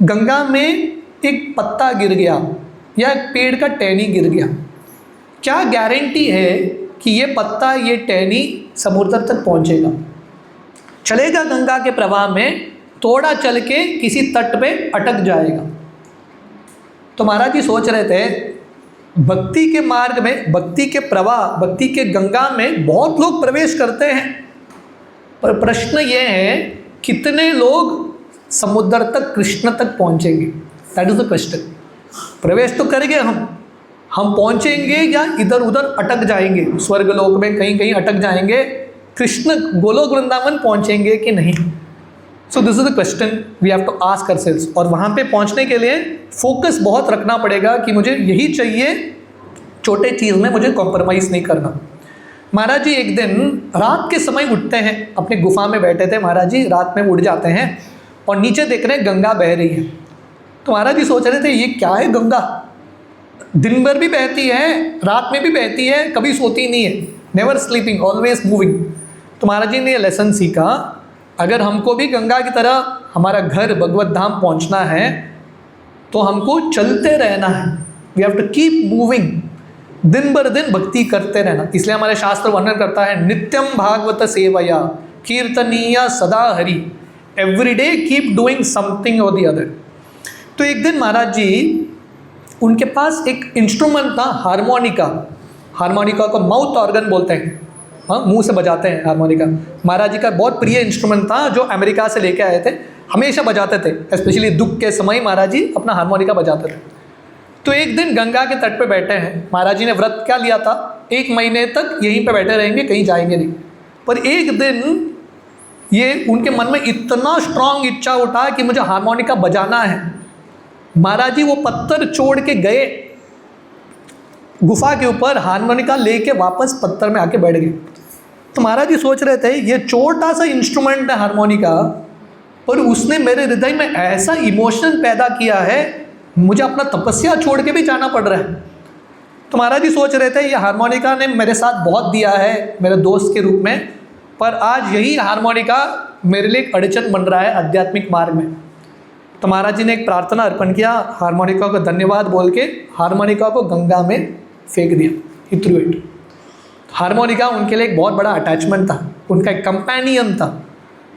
गंगा में एक पत्ता गिर गया या एक पेड़ का टहनी गिर गया, क्या गारंटी है कि ये पत्ता, ये टहनी समुद्र तक पहुंचेगा? चलेगा गंगा के प्रवाह में, थोड़ा चल के किसी तट पे अटक जाएगा। तो महाराज जी सोच रहे थे भक्ति के मार्ग में, भक्ति के प्रवाह, भक्ति के गंगा में बहुत लोग प्रवेश करते हैं, पर प्रश्न ये है कितने लोग समुद्र तक, कृष्ण तक पहुंचेंगे? That is the question. प्रवेश तो करेंगे हम पहुंचेंगे या इधर उधर अटक जाएंगे, स्वर्गलोक में कहीं कहीं अटक जाएंगे, कृष्ण गोलोक वृंदावन पहुंचेंगे कि नहीं? So this is the question we have to ask ourselves. और वहाँ पे पहुँचने के लिए फोकस बहुत रखना पड़ेगा कि मुझे यही चाहिए, छोटे चीज़ में मुझे कॉम्प्रोमाइज़ नहीं करना। महाराज जी एक दिन रात के समय उठते हैं, अपने गुफा में बैठे थे महाराज जी, रात में उठ जाते हैं और नीचे देख रहे हैं गंगा बह रही है। तो महाराज जी सोच रहे थे ये क्या है, गंगा दिन भर भी बहती है, रात में भी बहती है, कभी सोती नहीं है, नेवर स्लीपिंग, ऑलवेज मूविंग। तो महाराज जी ने लेसन सीखा, अगर हमको भी गंगा की तरह हमारा घर भगवत धाम पहुंचना है तो हमको चलते रहना है। We have to keep moving, दिन भर दिन भक्ति करते रहना। इसलिए हमारे शास्त्र वर्णन करता है नित्यम भागवत सेवया कीर्तनीय सदा Hari, every day keep doing something और द अदर। तो एक दिन महाराज जी उनके पास एक इंस्ट्रूमेंट था, हारमोनिका। हारमोनिका को माउथ ऑर्गन बोलते हैं, हाँ मुंह से बजाते हैं हारमोनिका। महाराज जी का बहुत प्रिय इंस्ट्रूमेंट था जो अमेरिका से लेके आए थे, हमेशा बजाते थे, स्पेशली दुख के समय महाराज जी अपना हारमोनिका बजाते थे। तो एक दिन गंगा के तट पे बैठे हैं, महाराज जी ने व्रत क्या लिया था, 1 महीने तक यहीं पे बैठे रहेंगे, कहीं जाएंगे नहीं। पर एक दिन ये उनके मन में इतना स्ट्रांग इच्छा उठा कि मुझे हारमोनिका बजाना है। महाराज जी वो पत्थर छोड़ के गए गुफा के ऊपर, हारमोनिका लेके वापस पत्थर में आके बैठ गए। तो महाराज जी सोच रहे थे ये छोटा सा इंस्ट्रूमेंट है हारमोनिका, और उसने मेरे हृदय में ऐसा इमोशन पैदा किया है, मुझे अपना तपस्या छोड़ के भी जाना पड़ रहा है। तो महाराज जी सोच रहे थे ये हारमोनिका ने मेरे साथ बहुत दिया है मेरे दोस्त के रूप में, पर आज यही हारमोनिका मेरे लिए एक अड़चन बन रहा है आध्यात्मिक मार्ग में। तो महाराज जी ने एक प्रार्थना अर्पण किया, हारमोनिका को धन्यवाद बोल के हारमोनिका को गंगा में फेंक दिया, ही थ्रू इट। हारमोनिका उनके लिए एक बहुत बड़ा अटैचमेंट था, उनका एक कंपेनियन था।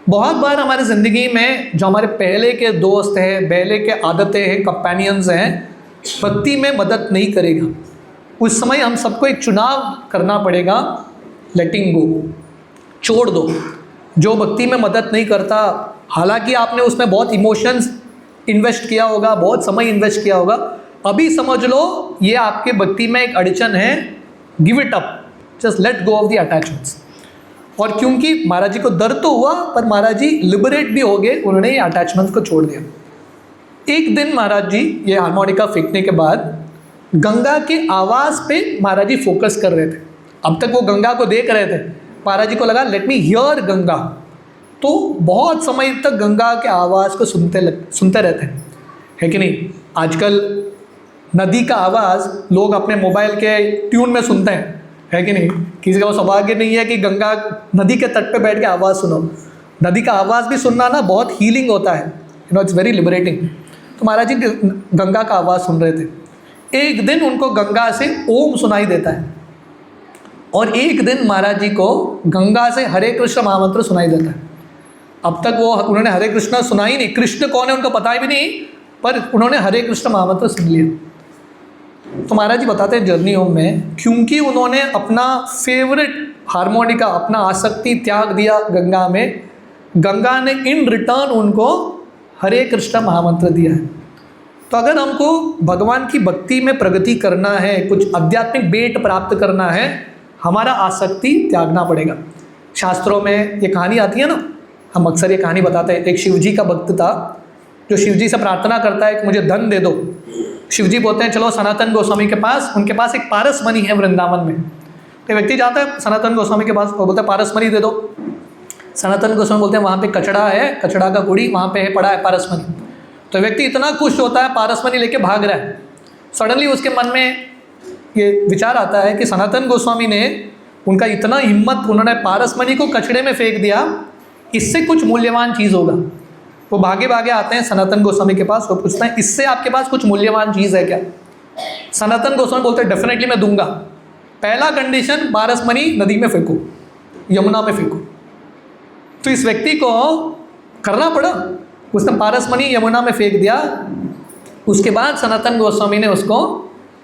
बहुत बार हमारी ज़िंदगी में जो हमारे पहले के दोस्त हैं, पहले के आदतें हैं, कंपेनियंस हैं, भक्ति में मदद नहीं करेगा। उस समय हम सबको एक चुनाव करना पड़ेगा, लेटिंग गो, छोड़ दो। जो भक्ति में मदद नहीं करता, हालांकि आपने उसमें बहुत इमोशंस इन्वेस्ट किया होगा, बहुत समय इन्वेस्ट किया होगा, अभी समझ लो ये आपके भक्ति में एक अड़चन है, give it up, just let go of the attachments. और क्योंकि महाराज जी को दर्द तो हुआ, पर महाराज जी लिबरेट भी हो गए, उन्होंने ये अटैचमेंट्स को छोड़ दिया। एक दिन महाराज जी ये हारमोनिका फेंकने के बाद गंगा के आवाज़ पे महाराज जी फोकस कर रहे थे। अब तक वो गंगा को देख रहे थे, महाराज जी को लगा लेट मी हियर गंगा। तो बहुत समय तक गंगा के आवाज़ को सुनते रहते हैं, है कि नहीं। आजकल नदी का आवाज़ लोग अपने मोबाइल के ट्यून में सुनते हैं, है कि नहीं। किसी का वो सौभाग्य नहीं है कि गंगा नदी के तट पे बैठ के आवाज़ सुनो। नदी का आवाज़ भी सुनना ना बहुत हीलिंग होता है, इट्स वेरी लिबरेटिंग। तो महाराज जी गंगा का आवाज़ सुन रहे थे। एक दिन उनको गंगा से ओम सुनाई देता है, और एक दिन महाराज जी को गंगा से हरे कृष्ण महामंत्र सुनाई देता है। अब तक वो उन्होंने हरे कृष्ण सुना ही नहीं, कृष्ण कौन है उनको पता भी नहीं, पर उन्होंने हरे कृष्ण महामंत्र सुन लिया। तो महाराज जी बताते हैं जर्नी होम में, क्योंकि उन्होंने अपना फेवरेट हारमोनिका, अपना आसक्ति त्याग दिया गंगा में, गंगा ने इन रिटर्न उनको हरे कृष्ण महामंत्र दिया है। तो अगर हमको भगवान की भक्ति में प्रगति करना है, कुछ आध्यात्मिक बेट प्राप्त करना है, हमारा आसक्ति त्यागना पड़ेगा। शास्त्रों में ये कहानी आती है ना, हम अक्सर ये कहानी बताते हैं। एक शिवजी का भक्त था जो शिवजी से प्रार्थना करता है कि मुझे धन दे दो। शिवजी बोलते हैं चलो सनातन गोस्वामी के पास, उनके पास एक पारस मणि है वृंदावन में। तो व्यक्ति जाता है सनातन गोस्वामी के पास, वो बोलता है पारस मणि दे दो। सनातन गोस्वामी बोलते हैं वहाँ पे कचड़ा है, कचड़ा का कुड़ी वहाँ पे है, पड़ा है पारस मणि। तो व्यक्ति इतना खुश होता है, पारस मणि लेके भाग रहा है। सडनली उसके मन में ये विचार आता है कि सनातन गोस्वामी ने, उनका इतना हिम्मत, उन्होंने पारस मणि को कचड़े में फेंक दिया, इससे कुछ मूल्यवान चीज़ होगा। वो भागे भागे आते हैं सनातन गोस्वामी के पास, वो पूछते हैं इससे आपके पास कुछ मूल्यवान चीज़ है क्या। सनातन गोस्वामी बोलते हैं डेफिनेटली मैं दूंगा, पहला कंडीशन पारस मणि नदी में फेंको, यमुना में फेंको। तो इस व्यक्ति को करना पड़ा, उसने पारस मणि यमुना में फेंक दिया। उसके बाद सनातन गोस्वामी ने उसको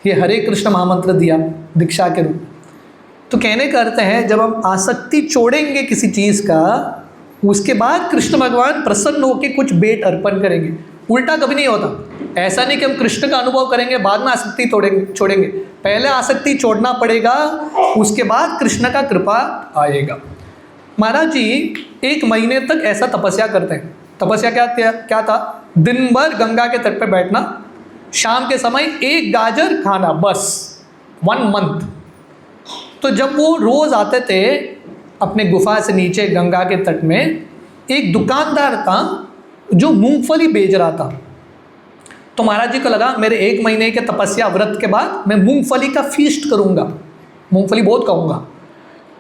ये हरे कृष्ण महामंत्र दिया दीक्षा के रूप। तो कहने का अर्थ है जब हम आसक्ति छोड़ेंगे किसी चीज़ का, उसके बाद कृष्ण भगवान प्रसन्न होकर कुछ भेंट अर्पण करेंगे। उल्टा कभी नहीं होता। ऐसा नहीं कि हम कृष्ण का अनुभव करेंगे बाद में आसक्ति छोड़ेंगे। पहले आसक्ति छोड़ना पड़ेगा, उसके बाद कृष्ण का कृपा आएगा। महाराज जी 1 महीने तक ऐसा तपस्या करते हैं। तपस्या क्या था? दिन भर गंगा के तट पे बैठना, शाम के समय 1 गाजर खाना, बस 1 मंथ। तो जब वो रोज़ आते थे अपने गुफा से नीचे गंगा के तट में, एक दुकानदार था जो मूंगफली बेच रहा था। तो महाराज जी को लगा मेरे 1 महीने के तपस्या व्रत के बाद मैं मूंगफली का फीस्ट करूंगा, मूंगफली बहुत खाऊंगा।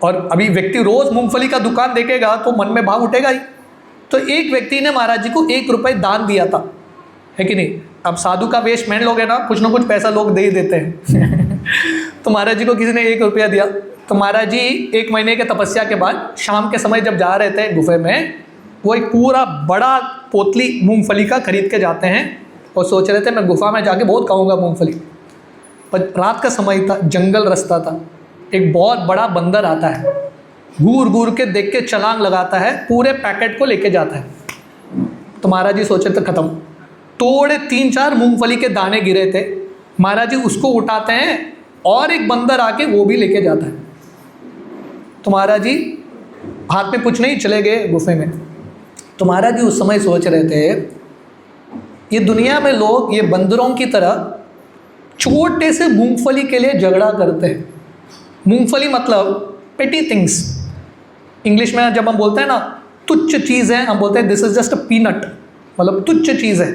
और अभी व्यक्ति रोज़ मूंगफली का दुकान देखेगा तो मन में भाव उठेगा ही। तो एक व्यक्ति ने महाराज जी को 1 रुपये दान दिया था, है कि नहीं। अब साधु का वेश पहन लोगे ना कुछ पैसा लोग दे ही देते हैं तो महाराज जी को किसी ने 1 रुपया दिया। तो महाराज जी 1 महीने के तपस्या के बाद शाम के समय जब जा रहे थे गुफे में, वो एक पूरा बड़ा पोतली मूंगफली का खरीद के जाते हैं और सोच रहे थे मैं गुफा में जाके बहुत खाऊंगा मूंगफली। पर रात का समय था, जंगल रास्ता था, एक बहुत बड़ा बंदर आता है, घूर के देख के छलांग लगाता है, पूरे पैकेट को लेके जाता है। तो महाराज जी सोचे तो खत्म। थोड़े 3-4 मूंगफली के दाने गिरे थे, महाराज जी उसको उठाते हैं और एक बंदर आके वो भी लेके जाता है। तो महाराज जी हाथ में कुछ नहीं, चले गए गुफे में। तो महाराज जी उस समय सोच रहे थे ये दुनिया में लोग ये बंदरों की तरह छोटे से मूंगफली के लिए झगड़ा करते हैं। मूंगफली मतलब पेटी थिंग्स। इंग्लिश में जब हम बोलते हैं ना तुच्छ चीज़ है, हम बोलते हैं this is just a peanut, मतलब तुच्छ चीज़ है।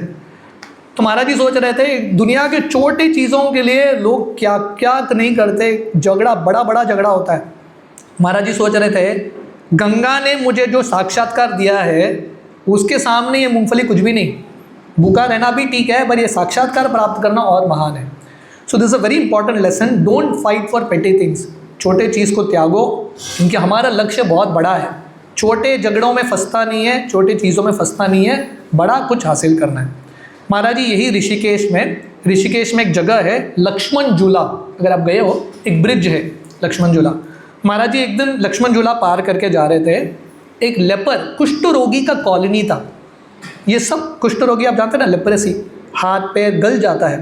तो महाराज जी सोच रहे थे दुनिया के छोटी चीज़ों के लिए लोग क्या क्या नहीं करते, झगड़ा, बड़ा झगड़ा होता है। महाराज जी सोच रहे थे गंगा ने मुझे जो साक्षात्कार दिया है उसके सामने ये मूंगफली कुछ भी नहीं। भूखा रहना भी ठीक है, पर ये साक्षात्कार प्राप्त करना और महान है। सो this is a very important lesson, don't fight for petty things. छोटे चीज़ को त्यागो, क्योंकि हमारा लक्ष्य बहुत बड़ा है। छोटे झगड़ों में फंसता नहीं है, छोटी चीज़ों में फंसता नहीं है, बड़ा कुछ हासिल करना है। महाराज जी यही ऋषिकेश में एक जगह है लक्ष्मण झूला, अगर आप गए हो, एक ब्रिज है लक्ष्मण झूला। महाराज जी एक दिन लक्ष्मण झूला पार करके जा रहे थे, एक लेपर, कुष्ठ रोगी का कॉलोनी था। ये सब कुष्ठ रोगी आप जानते हैं ना, लेप्रेसी, हाथ पैर गल जाता है।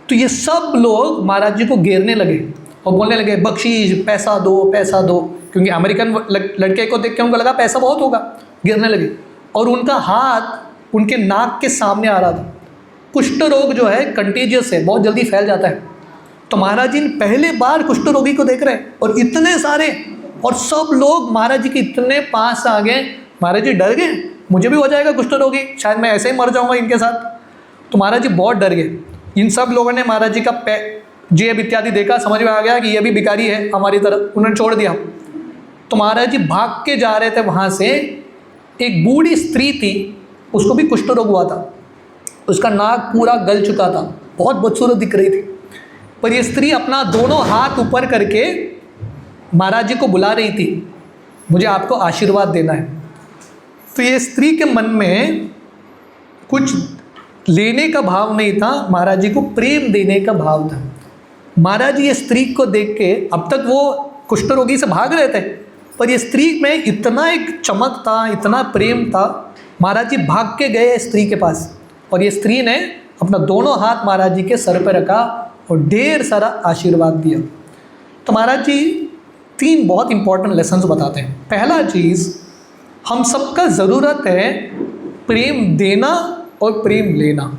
तो ये सब लोग महाराज जी को घेरने लगे और बोलने लगे बख्शीश, पैसा दो, क्योंकि अमेरिकन लड़के को देख के उनको लगा पैसा बहुत होगा, गिरने लगे। और उनका हाथ उनके नाक के सामने आ रहा था। कुष्ठ रोग जो है कंटेजियस है, बहुत जल्दी फैल जाता है। तो महाराज जी पहले बार कुष्ठ रोगी को देख रहे हैं और इतने सारे, और सब लोग महाराज जी के इतने पास आ गए, महाराज जी डर गए, मुझे भी हो जाएगा कुष्ठ रोगी, शायद मैं ऐसे ही मर जाऊंगा इनके साथ। तो महाराज जी बहुत डर गए। इन सब लोगों ने महाराज जी का जेब इत्यादि देखा, समझ में आ गया कि ये भी भिखारी है हमारी तरफ, उन्होंने छोड़ दिया। तो महाराज जी भाग के जा रहे थे वहाँ से, एक बूढ़ी स्त्री थी, उसको भी कुष्ठ रोग हुआ था, उसका नाक पूरा गल चुका था, बहुत बदसूरत दिख रही थी, पर ये स्त्री अपना दोनों हाथ ऊपर करके महाराज जी को बुला रही थी, मुझे आपको आशीर्वाद देना है। तो ये स्त्री के मन में कुछ लेने का भाव नहीं था, महाराज जी को प्रेम देने का भाव था। महाराज जी ये स्त्री को देख के, अब तक वो कुष्ठ रोगी से भाग रहे थे, पर ये स्त्री में इतना एक चमक था, इतना प्रेम था, महाराज जी भाग के गए स्त्री के पास, और ये स्त्री ने अपना दोनों हाथ महाराज जी के सर पर रखा और ढेर सारा आशीर्वाद दिया। तो महाराज जी 3 बहुत इंपॉर्टेंट लेसन्स बताते हैं। पहला चीज़, हम सबका ज़रूरत है प्रेम देना और प्रेम लेना।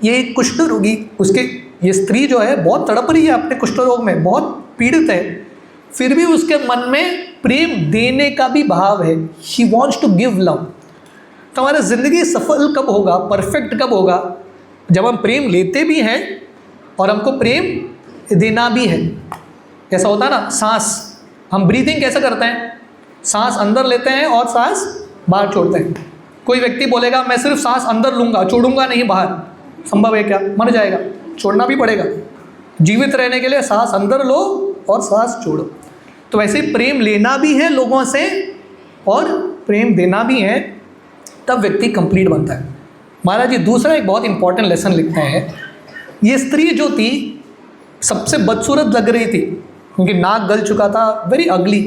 ये कुष्ठ रोगी, उसके ये स्त्री जो है बहुत तड़प रही है अपने कुष्ठ रोग में, बहुत पीड़ित है, फिर भी उसके मन में प्रेम देने का भी भाव है। She wants to give love. तो हमारा ज़िंदगी सफल कब होगा, परफेक्ट कब होगा, जब हम प्रेम लेते भी हैं और हमको प्रेम देना भी है। ऐसा होता है ना, सांस, हम ब्रीदिंग कैसे करते हैं, सांस अंदर लेते हैं और सांस बाहर छोड़ते हैं। कोई व्यक्ति बोलेगा मैं सिर्फ सांस अंदर लूँगा, छोड़ूंगा नहीं बाहर, संभव है क्या? मर जाएगा, छोड़ना भी पड़ेगा। जीवित रहने के लिए सांस अंदर लो और सांस छोड़ो। तो वैसे ही प्रेम लेना भी है लोगों से और प्रेम देना भी है, तब व्यक्ति कंप्लीट बनता है। महाराज जी दूसरा एक बहुत इंपॉर्टेंट लेसन लिखते हैं। ये स्त्री जो थी सबसे बदसूरत लग रही थी, क्योंकि नाक गल चुका था, वेरी अगली,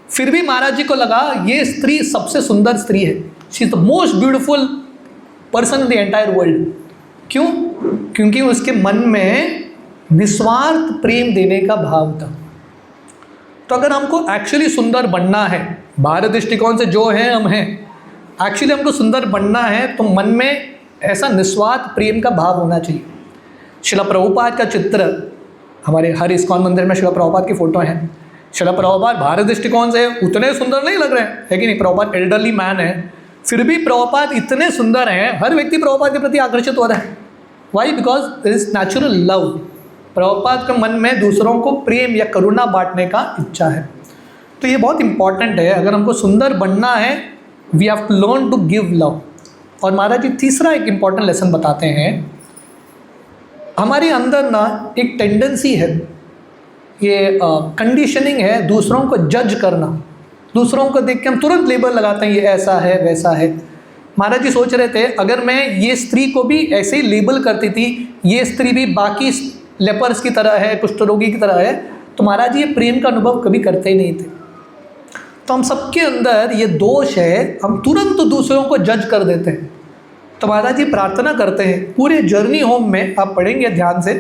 फिर भी महाराज जी को लगा ये स्त्री सबसे सुंदर स्त्री है, she is the most beautiful person in the entire world. क्यों? क्योंकि उसके मन में निस्वार्थ प्रेम देने का भाव था। तो अगर हमको एक्चुअली सुंदर बनना है, भारत दृष्टिकोण से जो है हम हैं, एक्चुअली हमको सुंदर बनना है, तो मन में ऐसा निस्वार्थ प्रेम का भाव होना चाहिए। शिला प्रभुपाद का चित्र, हमारे हर इस्कॉन मंदिर में शिला प्रभुपाद की फ़ोटो हैं। शिला प्रभुपाद भारत दृष्टिकोण से उतने सुंदर नहीं लग रहे हैं, है कि नहीं? प्रभुपाद एल्डरली मैन है, फिर भी प्रभुपाद इतने सुंदर हैं, हर व्यक्ति प्रभुपाद के प्रति आकर्षित हो रहा है। Why? Because there is natural love. Prabhupada के मन में दूसरों को प्रेम या करुणा बांटने का इच्छा है। तो ये बहुत इंपॉर्टेंट है, अगर हमको सुंदर बनना है, we have to learn to give love. और महाराज जी तीसरा एक इंपॉर्टेंट लेसन बताते हैं, हमारे अंदर ना एक टेंडेंसी है, ये कंडीशनिंग है दूसरों को जज करना। दूसरों को देख के हम तुरंत लेबल लगाते हैं, ये ऐसा है वैसा है। महाराज जी सोच रहे थे अगर मैं ये स्त्री को भी ऐसे ही लेबल करती थी, ये स्त्री भी बाकी लेपर्स की तरह है, कुष्ठ रोगी की तरह है, तो महाराज जी ये प्रेम का अनुभव कभी करते ही नहीं थे। तो हम सबके अंदर ये दोष है, हम तुरंत दूसरों को जज कर देते हैं। तो महाराज जी प्रार्थना करते हैं, पूरे जर्नी होम में आप पढ़ेंगे ध्यान से,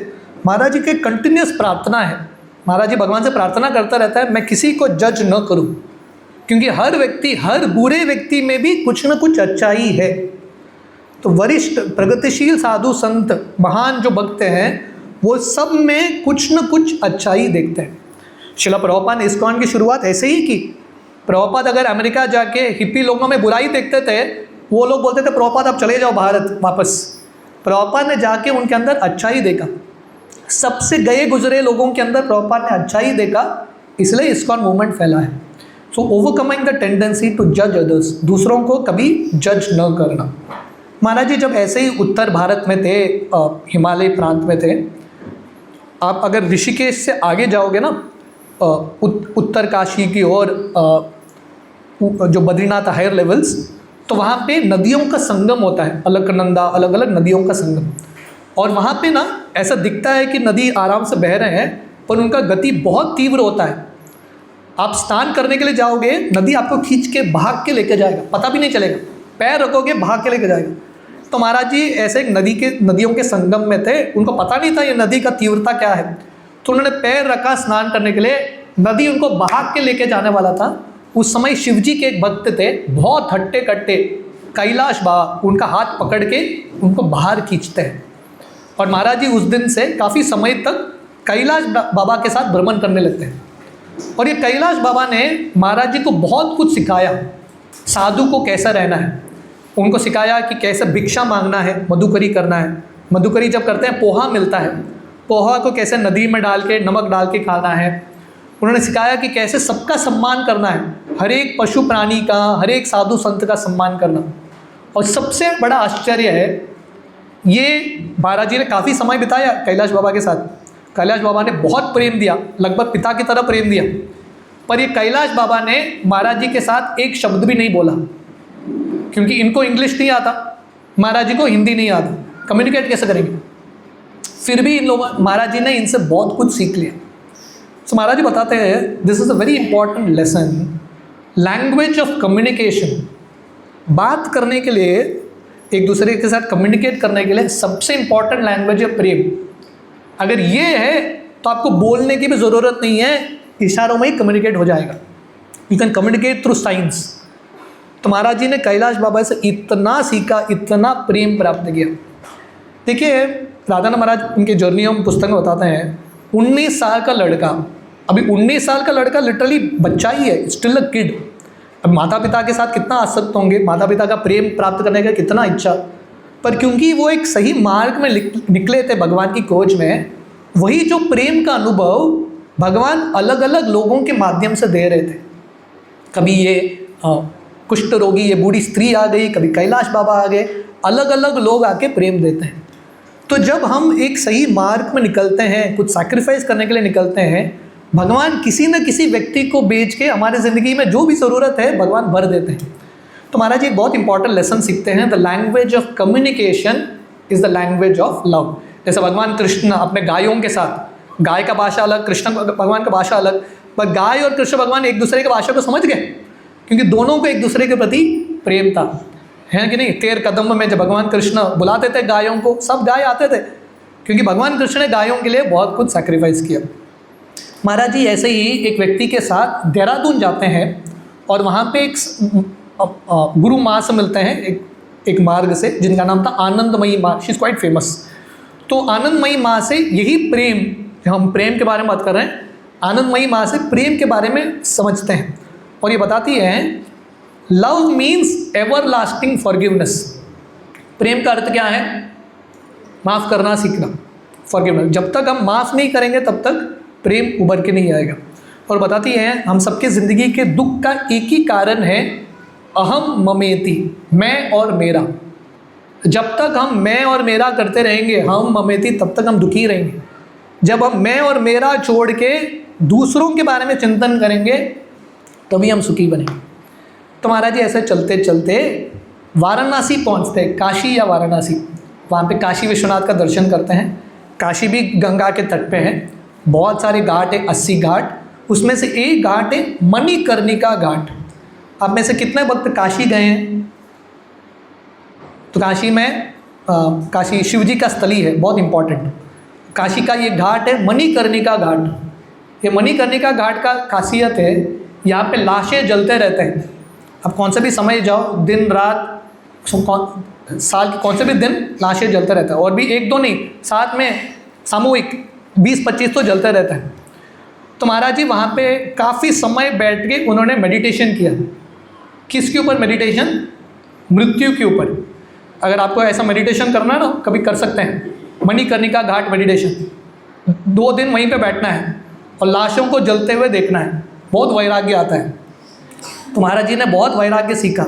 महाराज जी के कंटिन्यूस प्रार्थना है। महाराज जी भगवान से प्रार्थना करता रहता है, मैं किसी को जज न करूं, क्योंकि हर व्यक्ति, हर बुरे व्यक्ति में भी कुछ न कुछ अच्छाई है। तो वरिष्ठ प्रगतिशील साधु संत, महान जो भक्त हैं, वो सब में कुछ न कुछ अच्छाई देखते हैं। शिला प्रभुपाद ने इस्कॉन की शुरुआत ऐसे ही की। प्रभुपाद अगर अमेरिका जाके हिप्पी लोगों में बुराई देखते थे, वो लोग बोलते थे प्रभुपाद आप चले जाओ भारत वापस। प्रभुपाद ने जाके उनके अंदर अच्छाई देखा, सबसे गए गुजरे लोगों के अंदर प्रभुपाद ने अच्छाई देखा, इसलिए इस्कॉन मूवमेंट फैला है। सो ओवरकमिंग द टेंडेंसी टू जज अदर्स, दूसरों को कभी जज न करना। महाराज जी जब ऐसे ही उत्तर भारत में थे, हिमालय प्रांत में थे, आप अगर ऋषिकेश से आगे जाओगे ना, उत्तर काशी की ओर, जो बद्रीनाथ हायर लेवल्स, तो वहाँ पे नदियों का संगम होता है, अलकनंदा, अलग अलग नदियों का संगम। और वहाँ पे ना ऐसा दिखता है कि नदी आराम से बह रहे हैं, पर उनका गति बहुत तीव्र होता है। आप स्नान करने के लिए जाओगे, नदी आपको खींच के भाग के लेके जाएगा, पता भी नहीं चलेगा, पैर रखोगे भाग के लेके जाएगा। तो महाराज जी ऐसे एक नदियों के संगम में थे, उनको पता नहीं था ये नदी का तीव्रता क्या है, तो उन्होंने पैर रखा स्नान करने के लिए, नदी उनको भाग के लेके जाने वाला था। उस समय शिवजी के एक भक्त थे, बहुत हट्टे कट्टे, कैलाश बाबा, उनका हाथ पकड़ के उनको बाहर खींचते हैं। और महाराज जी उस दिन से काफ़ी समय तक कैलाश बाबा के साथ भ्रमण करने लगते हैं। और ये कैलाश बाबा ने महाराज जी को बहुत कुछ सिखाया। साधु को कैसा रहना है, उनको सिखाया कि कैसे भिक्षा मांगना है, मधुकरी करना है। मधुकरी जब करते हैं पोहा मिलता है, पोहा को कैसे नदी में डाल के नमक डाल के खाना है। उन्होंने सिखाया कि कैसे सबका सम्मान करना है, हर एक पशु प्राणी का, हर एक साधु संत का सम्मान करना। और सबसे बड़ा आश्चर्य है, ये महाराज जी ने काफ़ी समय बिताया कैलाश बाबा के साथ। कैलाश बाबा ने बहुत प्रेम दिया, लगभग पिता की तरह प्रेम दिया, पर ये कैलाश बाबा ने महाराज जी के साथ एक शब्द भी नहीं बोला, क्योंकि इनको इंग्लिश नहीं आता, महाराज जी को हिंदी नहीं आता, कम्युनिकेट कैसे करेंगे। फिर भी इन लोगों महाराज जी ने इनसे बहुत कुछ सीख लिया। तो महाराज जी बताते हैं, this is a very important lesson, language of communication. बात करने के लिए, एक दूसरे के साथ कम्युनिकेट करने के लिए सबसे इंपॉर्टेंट लैंग्वेज है प्रेम। अगर ये है तो आपको बोलने की भी ज़रूरत नहीं है, इशारों में ही कम्युनिकेट हो जाएगा। You can communicate through science. तो महाराज जी ने कैलाश बाबा से इतना सीखा, इतना प्रेम प्राप्त किया। देखिए राधाना महाराज उनके जर्नी हम पुस्तक में बताते हैं, 19 साल का लड़का, अभी 19 साल का लड़का लिटरली बच्चा ही है, स्टिल अ किड। अब माता पिता के साथ कितना आसक्त होंगे, माता पिता का प्रेम प्राप्त करने का कितना इच्छा, पर क्योंकि वो एक सही मार्ग में निकले थे भगवान की खोज में, वही जो प्रेम का अनुभव भगवान अलग अलग लोगों के माध्यम से दे रहे थे। कभी ये कुष्ठ रोगी, ये बूढ़ी स्त्री आ गई, कभी कैलाश बाबा आ गए, अलग अलग लोग आके प्रेम देते हैं। तो जब हम एक सही मार्ग में निकलते हैं, कुछ सैक्रिफाइस करने के लिए निकलते हैं, भगवान किसी न किसी व्यक्ति को बेच के हमारे ज़िंदगी में जो भी ज़रूरत है भगवान भर देते हैं। तो महाराज जी एक बहुत इंपॉर्टेंट लेसन सीखते हैं, the language of communication is the language of love. जैसे भगवान कृष्ण अपने गायों के साथ, गाय का भाषा अलग, कृष्ण भगवान का भाषा अलग, पर गाय और कृष्ण भगवान एक दूसरे की भाषा को समझ गए, क्योंकि दोनों को एक दूसरे के प्रति प्रेम था, है कि नहीं। 13 कदम में जब भगवान कृष्ण बुलाते थे गायों को, सब गाय आते थे, क्योंकि भगवान कृष्ण ने गायों के लिए बहुत कुछ सैक्रिफाइस किया। महाराज जी ऐसे ही एक व्यक्ति के साथ देहरादून जाते हैं और वहाँ पे एक गुरु माँ से मिलते हैं, एक मार्ग से, जिनका नाम था आनंदमयी माँ। She is quite famous. तो आनंदमयी माँ से यही प्रेम, हम प्रेम के बारे में बात कर रहे हैं, आनंदमयी माँ से प्रेम के बारे में समझते हैं। और ये बताती है, love means everlasting forgiveness. प्रेम का अर्थ क्या है? माफ़ करना सीखना, फॉरगिवनेस। जब तक हम माफ़ नहीं करेंगे तब तक प्रेम उभर के नहीं आएगा। और बताती है, हम सबके ज़िंदगी के दुख का एक ही कारण है, अहम ममेति, मैं और मेरा। जब तक हम मैं और मेरा करते रहेंगे, हम ममेति, तब तक हम दुखी रहेंगे। जब हम मैं और मेरा छोड़ के दूसरों के बारे में चिंतन करेंगे तभी हम सुखी बनेंगे। तो महाराज जी ऐसे चलते चलते वाराणसी पहुंचते हैं, काशी या वाराणसी। वहाँ पे काशी विश्वनाथ का दर्शन करते हैं। काशी भी गंगा के तट पे है, बहुत सारे घाट है, 80 घाट। उसमें से एक घाट है मणिकर्णिका घाट। आप में से कितने वक्त काशी गए हैं? तो काशी में काशी शिव जी का स्थली है, बहुत इम्पॉर्टेंट। काशी का ये घाट है मणिकर्णिका घाट। ये मणिकर्णिका घाट का खासियत है, यहाँ पे लाशें जलते रहते हैं। अब कौन से भी समय जाओ, दिन रात, साल के कौन से भी दिन लाशें जलते रहते हैं। और भी एक दो नहीं, साथ में सामूहिक 20-25 तो जलते रहते हैं। तो महाराज जी वहाँ पे काफ़ी समय बैठ के उन्होंने मेडिटेशन किया। किसके ऊपर मेडिटेशन? मृत्यु के ऊपर। अगर आपको ऐसा मेडिटेशन करना है ना, कभी कर सकते हैं, मणिकर्णिका घाट मेडिटेशन। 2 दिन वहीं पे बैठना है और लाशों को जलते हुए देखना है, बहुत वैराग्य आता है। तो महाराज जी ने बहुत वैराग्य सीखा,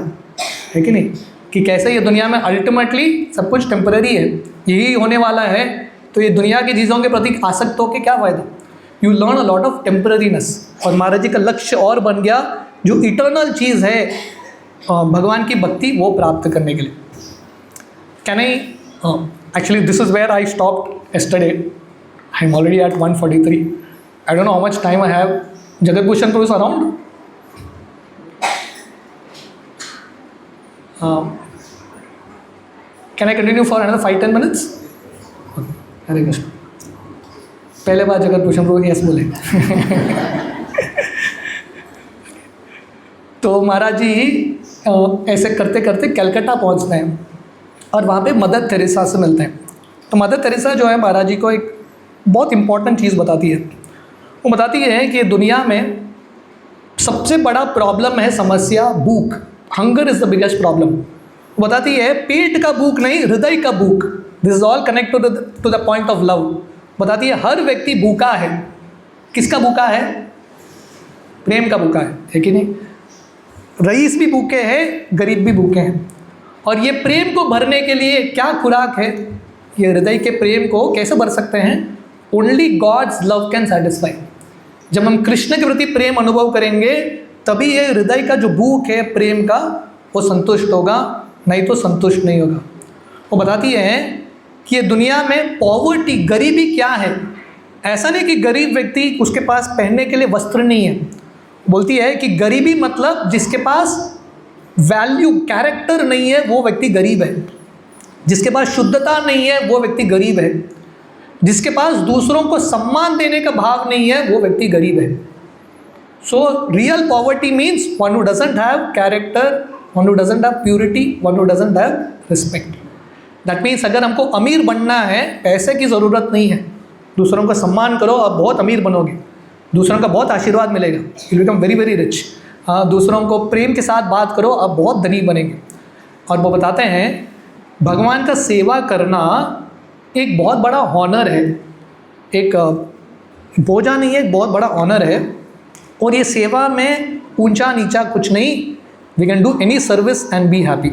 है कि नहीं, कि कैसे ये दुनिया में अल्टीमेटली सब कुछ टेम्पररी है, यही होने वाला है। तो ये दुनिया की चीज़ों के प्रति आसक्त हो के क्या फ़ायदा? You learn a lot of temporariness. और महाराज जी का लक्ष्य और बन गया, जो इटर्नल चीज़ है भगवान की भक्ति, वो प्राप्त करने के लिए। Can I actually this is where I stopped yesterday. I am already at 1:43. I don't know how much time I have. Jagat Bhushan Prabhu is around? Can I continue for another 5-10 minutes? हरे कृष्ण। पहले बार जगत भूषण प्रभु yes बोले। तो महाराज जी ऐसे करते करते कलकत्ता पहुंचते हैं और वहाँ पे मदर तेरेसा से मिलते हैं। तो मदर तेरेसा जो है महाराज जी को एक बहुत इम्पॉर्टेंट चीज़ बताती है। वो बताती है कि दुनिया में सबसे बड़ा प्रॉब्लम है, समस्या, भूख। Hunger is the biggest problem. वो बताती है पेट का भूख नहीं, हृदय का भूख। This is all connect to the point of love. बताती है हर व्यक्ति भूखा है। किसका भूखा है? प्रेम का भूखा है कि नहीं? रईस भी भूखे हैं, गरीब भी भूखे हैं। और ये प्रेम को भरने के लिए क्या खुराक है? ये हृदय के प्रेम को कैसे भर सकते हैं? Only God's love can satisfy. जब हम कृष्ण के प्रति प्रेम अनुभव करेंगे तभी ये हृदय का जो भूख है प्रेम का वो संतुष्ट होगा, नहीं तो संतुष्ट नहीं होगा। वो बताती है कि ये दुनिया में पॉवर्टी, गरीबी क्या है। ऐसा नहीं कि गरीब व्यक्ति उसके पास पहनने के लिए वस्त्र नहीं है। बोलती है कि गरीबी मतलब जिसके पास वैल्यू, कैरेक्टर नहीं है वो व्यक्ति गरीब है। जिसके पास शुद्धता नहीं है वो व्यक्ति गरीब है। जिसके पास दूसरों को सम्मान देने का भाव नहीं है वो व्यक्ति गरीब है। So real poverty means one who doesn't have character, one who doesn't have purity, one who doesn't have respect. That means अगर हमको अमीर बनना है, पैसे की ज़रूरत नहीं है। दूसरों का सम्मान करो, आप बहुत अमीर बनोगे, दूसरों का बहुत आशीर्वाद मिलेगा, you become very very rich. हाँ, दूसरों को प्रेम के साथ बात करो, आप बहुत धनी बनेंगे। और वो बताते हैं भगवान का सेवा करना एक बहुत बड़ा हॉनर है, एक बोझा नहीं है, एक बहुत बड़ा ऑनर है। और ये सेवा में ऊंचा नीचा कुछ नहीं, we can do any service and be happy.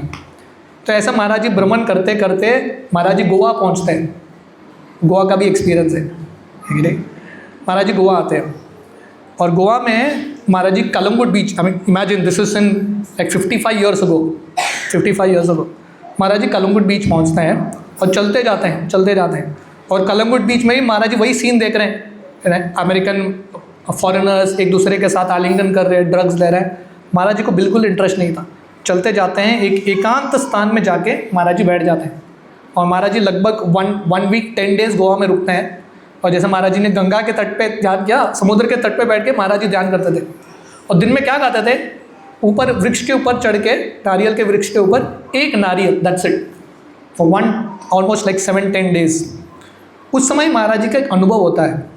तो ऐसा महाराज जी भ्रमण करते करते महाराज जी गोवा पहुंचते हैं। गोवा का भी एक्सपीरियंस है कि नहीं? महाराज जी गोवा आते हैं और गोवा में Maharaj ji Calangute beach, I mean imagine this is in like 55 years ago. Maharaj ji Calangute beach पहुंचते हैं और चलते जाते हैं और कलंगुट बीच में ही महाराज जी वही सीन देख रहे हैं, अमेरिकन फॉरेनर्स एक दूसरे के साथ आलिंगन कर रहे हैं, ड्रग्स ले रहे हैं। महाराज जी को बिल्कुल इंटरेस्ट नहीं था। चलते जाते हैं, एक एकांत स्थान में जाके महाराज जी बैठ जाते हैं और महाराज जी लगभग वन वीक 10 डेज गोवा में रुकते हैं। और जैसे महाराज जी ने गंगा के तट पे ध्यान किया, समुद्र के तट पे बैठ के महाराज जी ध्यान करते थे। और दिन में क्या गाते थे? ऊपर वृक्ष के ऊपर चढ़ के, नारियल के वृक्ष के ऊपर एक नारियल, that's it, for one almost like 7-10 days. उस समय महाराज जी का एक अनुभव होता है।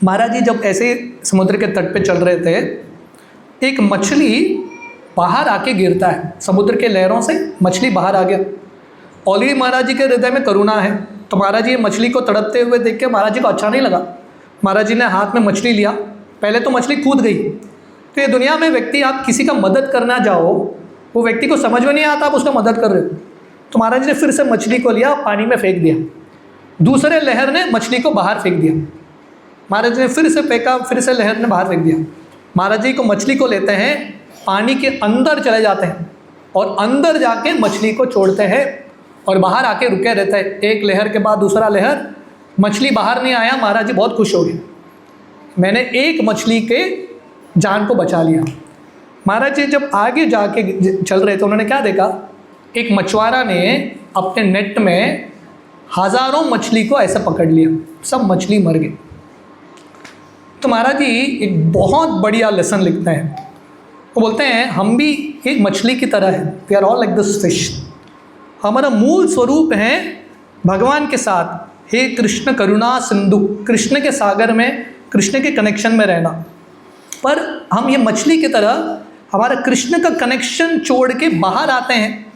महाराज जी जब ऐसे समुद्र के तट पे चल रहे थे, एक मछली बाहर आके गिरता है, समुद्र के लहरों से मछली बाहर आ गया। ऑलरेडी महाराज जी के हृदय में करुणा है, तो महाराज जी मछली को तड़पते हुए देख के महाराज जी को अच्छा नहीं लगा। महाराज जी ने हाथ में मछली लिया, पहले तो मछली कूद गई। तो ये दुनिया में व्यक्ति, आप किसी का मदद करना जाओ, वो व्यक्ति को समझ में नहीं आता आप उसका मदद कर रहे हो। तो महाराज जी ने फिर से मछली को लिया, पानी में फेंक दिया। दूसरे लहर ने मछली को बाहर फेंक दिया। महाराज जी ने फिर से फेंका, फिर से लहर ने बाहर फेंक दिया। महाराज जी को मछली को लेते हैं, पानी के अंदर चले जाते हैं और अंदर जाके मछली को छोड़ते हैं और बाहर आके रुके रहते हैं। एक लहर के बाद दूसरा लहर, मछली बाहर नहीं आया। महाराज जी बहुत खुश हो गए, मैंने एक मछली के जान को बचा लिया। महाराज जी जब आगे जाके चल रहे थे, उन्होंने क्या देखा? एक मछुआरा ने अपने नेट में हज़ारों मछली को ऐसे पकड़ लिया, सब मछली मर गई। तो महाराज जी एक बहुत बढ़िया लेसन लिखते हैं। वो बोलते हैं हम भी एक मछली की तरह है, we are all like this fish. हमारा मूल स्वरूप है भगवान के साथ, हे कृष्ण करुणा सिंधु, कृष्ण के सागर में, कृष्ण के कनेक्शन में रहना। पर हम ये मछली की तरह हमारा कृष्ण का कनेक्शन छोड़ के बाहर आते हैं।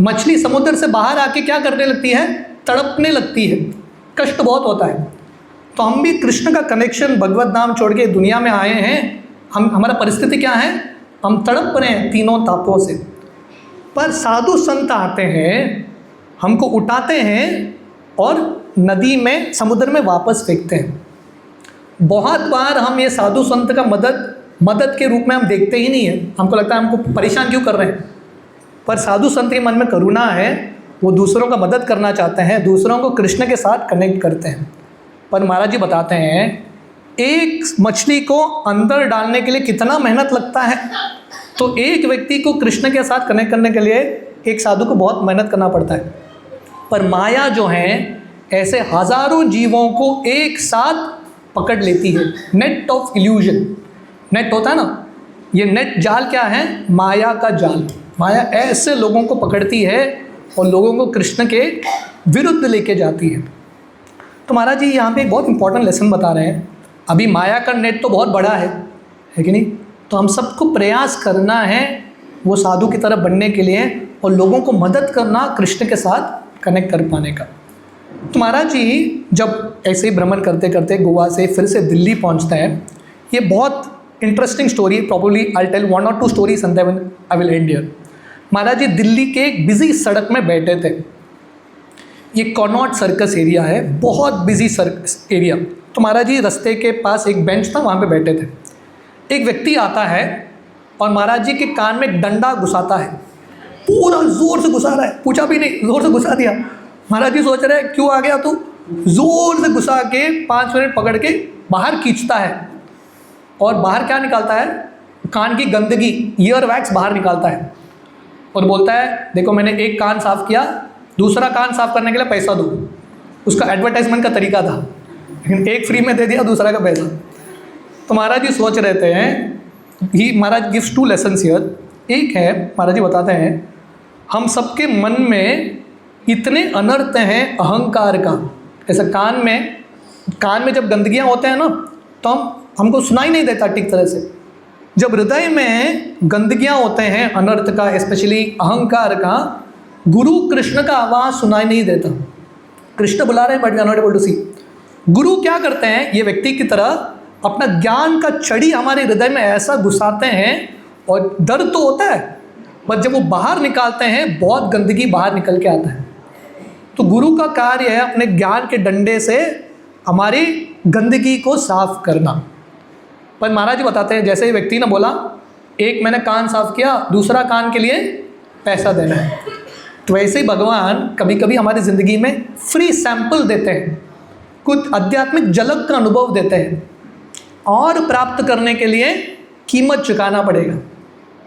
मछली समुद्र से बाहर आके क्या करने लगती है? तड़पने लगती है, कष्ट बहुत होता है। तो हम भी कृष्ण का कनेक्शन, भगवत नाम छोड़ के दुनिया में आए हैं। हमारा परिस्थिति क्या है? हम तड़प रहे हैं तीनों तापों से। पर साधु संत आते हैं, हमको उठाते हैं और नदी में, समुद्र में वापस फेंकते हैं। बहुत बार हम ये साधु संत का मदद के रूप में हम देखते ही नहीं है। हमको लगता है हमको परेशान क्यों कर रहे हैं। पर साधु संत के मन में करुणा है, वो दूसरों का मदद करना चाहते हैं, दूसरों को कृष्ण के साथ कनेक्ट करते हैं। पर महाराज जी बताते हैं एक मछली को अंदर डालने के लिए कितना मेहनत लगता है। तो एक व्यक्ति को कृष्ण के साथ कनेक्ट करने के लिए एक साधु को बहुत मेहनत करना पड़ता है। पर माया जो है ऐसे हजारों जीवों को एक साथ पकड़ लेती है। नेट ऑफ इल्यूजन, नेट होता है ना, ये नेट जाल क्या है? माया का जाल। माया ऐसे लोगों को पकड़ती है और लोगों को कृष्ण के विरुद्ध लेके जाती है। तो महाराज जी यहाँ पे एक बहुत इंपॉर्टेंट लेसन बता रहे हैं। अभी माया का नेट तो बहुत बड़ा है कि नहीं? तो हम सबको प्रयास करना है वो साधु की तरह बनने के लिए और लोगों को मदद करना कृष्ण के साथ कनेक्ट कर पाने का। तो महाराज जी जब ऐसे ही भ्रमण करते करते गोवा से फिर से दिल्ली पहुंचते हैं। ये बहुत interesting story, probably I tell 1 or 2 stories and then I will end here. Maharaj ji Delhi के एक बिजी सड़क में बैठे थे। ये कॉनॉट सर्कस एरिया है, बहुत बिजी सर्कस एरिया। तो महाराज जी रास्ते के पास एक बेंच था, वहाँ पे बैठे थे। एक व्यक्ति आता है और महाराज जी के कान में एक डंडा घुसाता है, पूरा जोर से घुसा रहा है, पूछा भी नहीं, जोर से घुसा दिया। महाराज जी सोच रहे हैं क्यों आ गया तू, जोर से घुसा के 5 मिनट पकड़ के बाहर खींचता है और बाहर क्या निकालता है, कान की गंदगी, ईयर वैक्स बाहर निकालता है और बोलता है देखो मैंने एक कान साफ किया, दूसरा कान साफ करने के लिए पैसा दो। उसका एडवर्टाइजमेंट का तरीका था, लेकिन एक फ्री में दे दिया, दूसरा का पैसा। तो महाराज जी सोच रहते हैं, ही महाराज गिव्स 2 लेसन्स हियर। एक है महाराज जी बताते हैं हम सबके मन में इतने अनर्थ हैं अहंकार का। ऐसा कान में जब गंदगियाँ होते हैं ना तो हमको सुनाई नहीं देता ठीक तरह से। जब हृदय में गंदगियाँ होते हैं अनर्थ का, स्पेशली अहंकार का, गुरु कृष्ण का आवाज़ सुनाई नहीं देता। कृष्ण बुला रहे हैं but we are not able to see. गुरु क्या करते हैं, ये व्यक्ति की तरह अपना ज्ञान का छड़ी हमारे हृदय में ऐसा घुसाते हैं और दर्द तो होता है, बट जब वो बाहर निकालते हैं बहुत गंदगी बाहर निकल के आता है। तो गुरु का कार्य है अपने ज्ञान के डंडे से हमारी गंदगी को साफ करना। पर महाराज जी बताते हैं जैसे ही व्यक्ति ने बोला एक मैंने कान साफ किया, दूसरा कान के लिए पैसा देना है, तो वैसे ही भगवान कभी कभी हमारी ज़िंदगी में फ्री सैंपल देते हैं, कुछ आध्यात्मिक झलक का अनुभव देते हैं। और प्राप्त करने के लिए कीमत चुकाना पड़ेगा,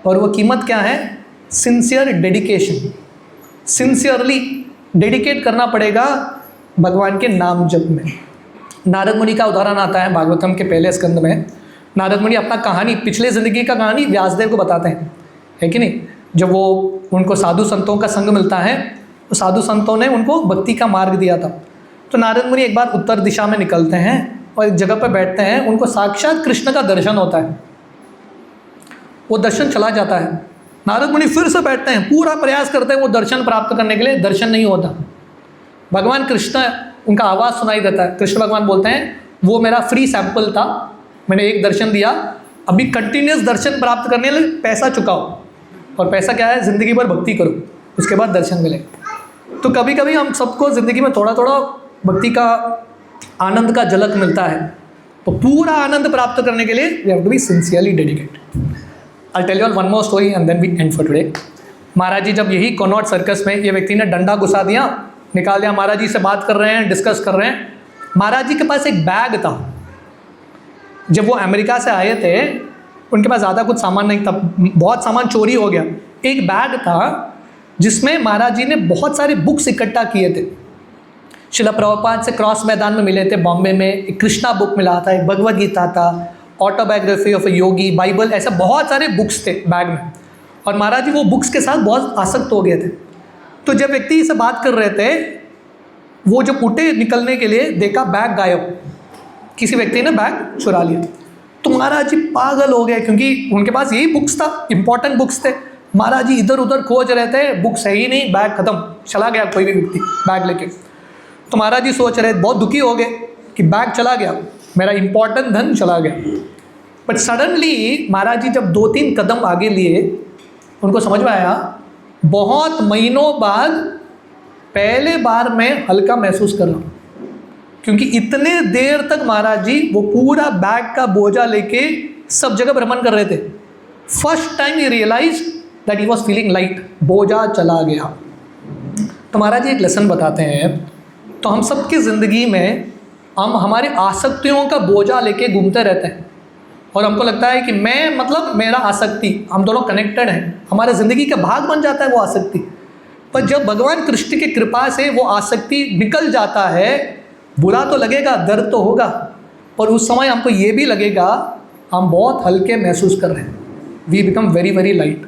और वो कीमत क्या है, सिंसियर डेडिकेशन। सिंसियरली डेडिकेट करना पड़ेगा भगवान के नाम जप में। नारद मुनि का उदाहरण आता है भागवतम के पहले स्कंद में। नारद मुनि अपना कहानी, पिछले ज़िंदगी का कहानी व्यासदेव को बताते हैं, है कि नहीं। जब वो उनको साधु संतों का संग मिलता है तो साधु संतों ने उनको भक्ति का मार्ग दिया था। तो नारद मुनि एक बार उत्तर दिशा में निकलते हैं और एक जगह पर बैठते हैं, उनको साक्षात कृष्ण का दर्शन होता है। वो दर्शन चला जाता है, नारद मुनि फिर से बैठते हैं, पूरा प्रयास करते हैं वो दर्शन प्राप्त करने के लिए, दर्शन नहीं होता। भगवान कृष्ण, उनका आवाज़ सुनाई देता है। कृष्ण भगवान बोलते हैं वो मेरा फ्री सैंपल था, मैंने एक दर्शन दिया, अभी कंटिन्यूस दर्शन प्राप्त करने के लिए पैसा चुकाओ। और पैसा क्या है, ज़िंदगी भर भक्ति करो, उसके बाद दर्शन मिले। तो कभी कभी हम सबको ज़िंदगी में थोड़ा थोड़ा भक्ति का आनंद का झलक मिलता है, तो पूरा आनंद प्राप्त करने के लिए we have to be sincerely dedicate. I tell you all one more story and then we end for today. Maharaj ji जब यही कॉनॉट सर्कस में ये व्यक्ति ने डंडा घुसा दिया, निकाल दिया, महाराज जी से बात कर रहे हैं, डिस्कस कर रहे हैं। महाराज जी के पास एक बैग था। जब वो अमेरिका से आए थे उनके पास ज़्यादा कुछ सामान नहीं था, बहुत सामान चोरी हो गया। एक बैग था जिसमें महाराज जी ने बहुत सारे बुक्स इकट्ठा किए थे। शिला प्रभुपाद से क्रॉस मैदान में मिले थे बॉम्बे में, एक कृष्णा बुक मिला था, एक भगवद गीता था, autobiography of A Yogi, Bible, ऐसे बहुत सारे बुक्स थे बैग में। और महाराज जी वो बुक्स के साथ बहुत आसक्त हो गए थे। तो जब व्यक्ति से बात कर रहे थे, वो जब उठे निकलने के लिए देखा बैग गायब, किसी व्यक्ति ने बैग चुरा लिया। तो महाराज जी पागल हो गए, क्योंकि उनके पास यही बुक्स था, इंपॉर्टेंट बुक्स थे। महाराज जी इधर उधर खोज रहे थे, बुक्स है ही नहीं, बैग खत्म, चला गया कोई भी व्यक्ति बैग लेके। तो महाराज जी सोच रहे, बहुत दुखी हो गए कि बैग चला गया, मेरा इंपॉर्टेंट धन चला गया। बट सडनली महाराज जी जब 2-3 कदम आगे लिए, उनको समझ में आया बहुत महीनों बाद पहले बार मैं हल्का महसूस कर रहा हूँ, क्योंकि इतने देर तक महाराज जी वो पूरा बैग का बोझा लेके सब जगह भ्रमण कर रहे थे। First time he realise that he was feeling light, बोझा चला गया। तो महाराज जी एक लेसन बताते हैं, तो हम सबकी ज़िंदगी में हम हमारी आसक्तियों का बोझा लेके घूमते रहते हैं, और हमको लगता है कि मैं मतलब मेरा आसक्ति, हम दोनों कनेक्टेड हैं, हमारे ज़िंदगी का भाग बन जाता है वो आसक्ति। पर जब भगवान कृष्ण की कृपा से वो आसक्ति निकल जाता है, बुरा तो लगेगा, दर्द तो होगा, पर उस समय हमको ये भी लगेगा हम बहुत हल्के महसूस कर रहे हैं, we become very very light.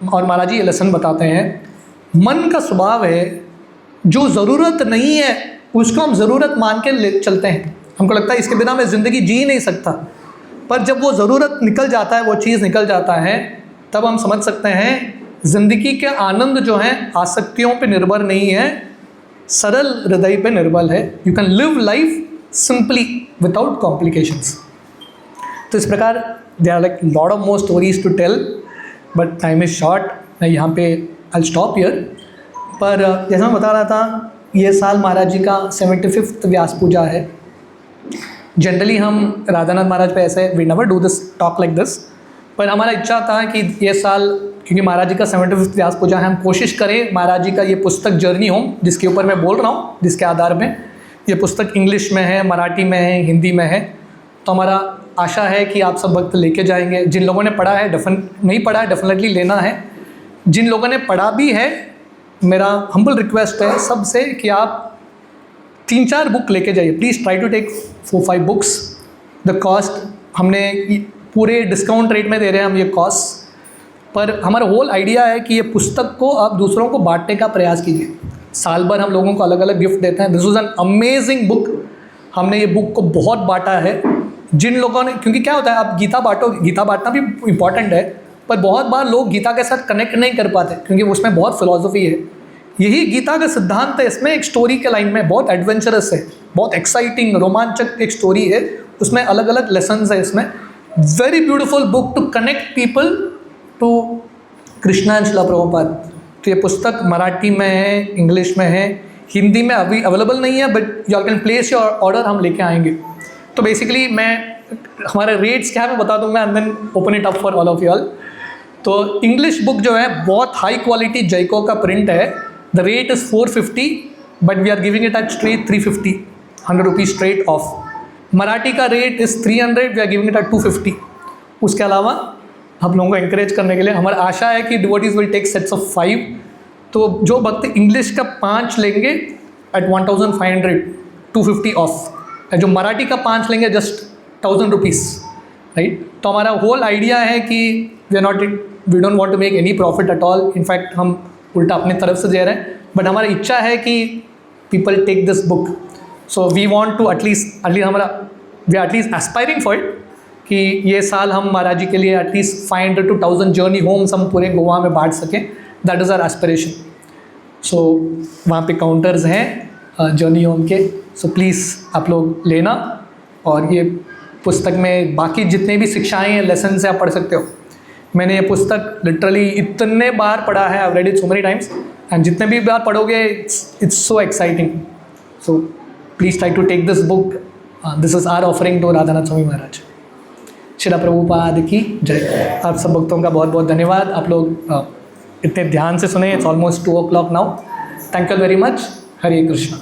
और महाराज जी ये लेसन बताते हैं, मन का स्वभाव है जो ज़रूरत नहीं है उसको हम ज़रूरत मान के ले चलते हैं। हमको लगता है इसके बिना मैं ज़िंदगी जी नहीं सकता, पर जब वो ज़रूरत निकल जाता है, वो चीज़ निकल जाता है, तब हम समझ सकते हैं जिंदगी के आनंद जो हैं आसक्तियों पे निर्भर नहीं है, सरल हृदय पे निर्भर है। You can live life simply without complications. तो इस प्रकार there are like lot of more stories to tell, but time is short. मैं यहाँ पे आई स्टॉप हियर। पर जैसा मैं बता रहा था, ये साल महाराज जी का 75th व्यास पूजा है। जनरली हम राधानाथ महाराज पे ऐसे we never do this talk like this, पर हमारा इच्छा था कि ये साल क्योंकि महाराज जी का 75th व्यास पूजा है, हम कोशिश करें महाराज जी का ये पुस्तक जर्नी होम जिसके ऊपर मैं बोल रहा हूँ, जिसके आधार में ये पुस्तक इंग्लिश में है, मराठी में है, हिंदी में है। तो हमारा आशा है कि आप सब भक्त लेके जाएंगे। जिन लोगों ने पढ़ा है नहीं पढ़ा है डेफिनेटली लेना है। जिन लोगों ने पढ़ा भी है, मेरा हम्बल रिक्वेस्ट है सबसे कि आप 3-4 बुक लेके जाइए। Please try to take 4-5 books. The cost हमने पूरे डिस्काउंट रेट में दे रहे हैं हम ये कॉस्ट, पर हमारा होल आइडिया है कि ये पुस्तक को आप दूसरों को बांटने का प्रयास कीजिए। साल भर हम लोगों को अलग अलग गिफ्ट देते हैं। This was an amazing book. हमने ये बुक को बहुत बांटा है। जिन लोगों ने, क्योंकि क्या होता है, आप गीता बांटो, गीता बांटना भी इम्पॉर्टेंट है, पर बहुत बार लोग गीता के साथ कनेक्ट नहीं कर पाते क्योंकि उसमें बहुत फिलॉसफी है। यही गीता का सिद्धांत है। इसमें एक स्टोरी के लाइन में बहुत एडवेंचरस है, बहुत एक्साइटिंग रोमांचक एक स्टोरी है। उसमें अलग अलग लेसन्स है इसमें। Very beautiful book to connect people to Krishna and Srila Prabhupada. तो ये पुस्तक मराठी में है, इंग्लिश में है, हिंदी में अभी अवेलेबल नहीं है, but you can place your order, हम लेके आएंगे। तो बेसिकली हमारे रेट्स क्या है मैं बता दूंगा and then open it up for all of you all. तो इंग्लिश बुक जो है बहुत हाई क्वालिटी जैको का प्रिंट है। The rate is 450, but we are giving it at straight 350, 100 rupees straight off. Marathi का rate is 300, we are giving it at 250। उसके अलावा हम लोगों को एंकरेज करने के लिए हमारा आशा है कि devotees will take sets of 5। तो जो भक्त इंग्लिश का 5 लेंगे एट 1500, 250 ऑफ। जो मराठी का 5 लेंगे जस्ट 1000 रुपीज़, राइट। तो हमारा होल आइडिया है कि we don't want to make any profit at all. In fact हम उल्टा अपने तरफ से दे रहे हैं, बट हमारी इच्छा है कि people take this book. So we want to at least हमारा we are at least aspiring for it कि ये साल हम महाराज जी के लिए एटलीस्ट 500 to 1000 जर्नी होम्स हम पूरे गोवा में बांट सकें। That is our aspiration. So वहाँ पे काउंटर्स हैं जर्नी होम के। सो प्लीज़ आप लोग लेना, और ये पुस्तक में बाकी जितने भी शिक्षाएँ हैं, लेसन से आप पढ़ सकते हो। मैंने ये पुस्तक लिटरली इतने बार पढ़ा है, I read it so many times, and जितने भी बार पढ़ोगे it's so exciting. So please try to take this book. This is our offering to Radhanath Swami Maharaj. Srila Prabhupada की जय। आप सब भक्तों का बहुत बहुत धन्यवाद। आप लोग इतने ध्यान से सुने। It's almost 2 o'clock now. Thank you very much. Hare Krishna.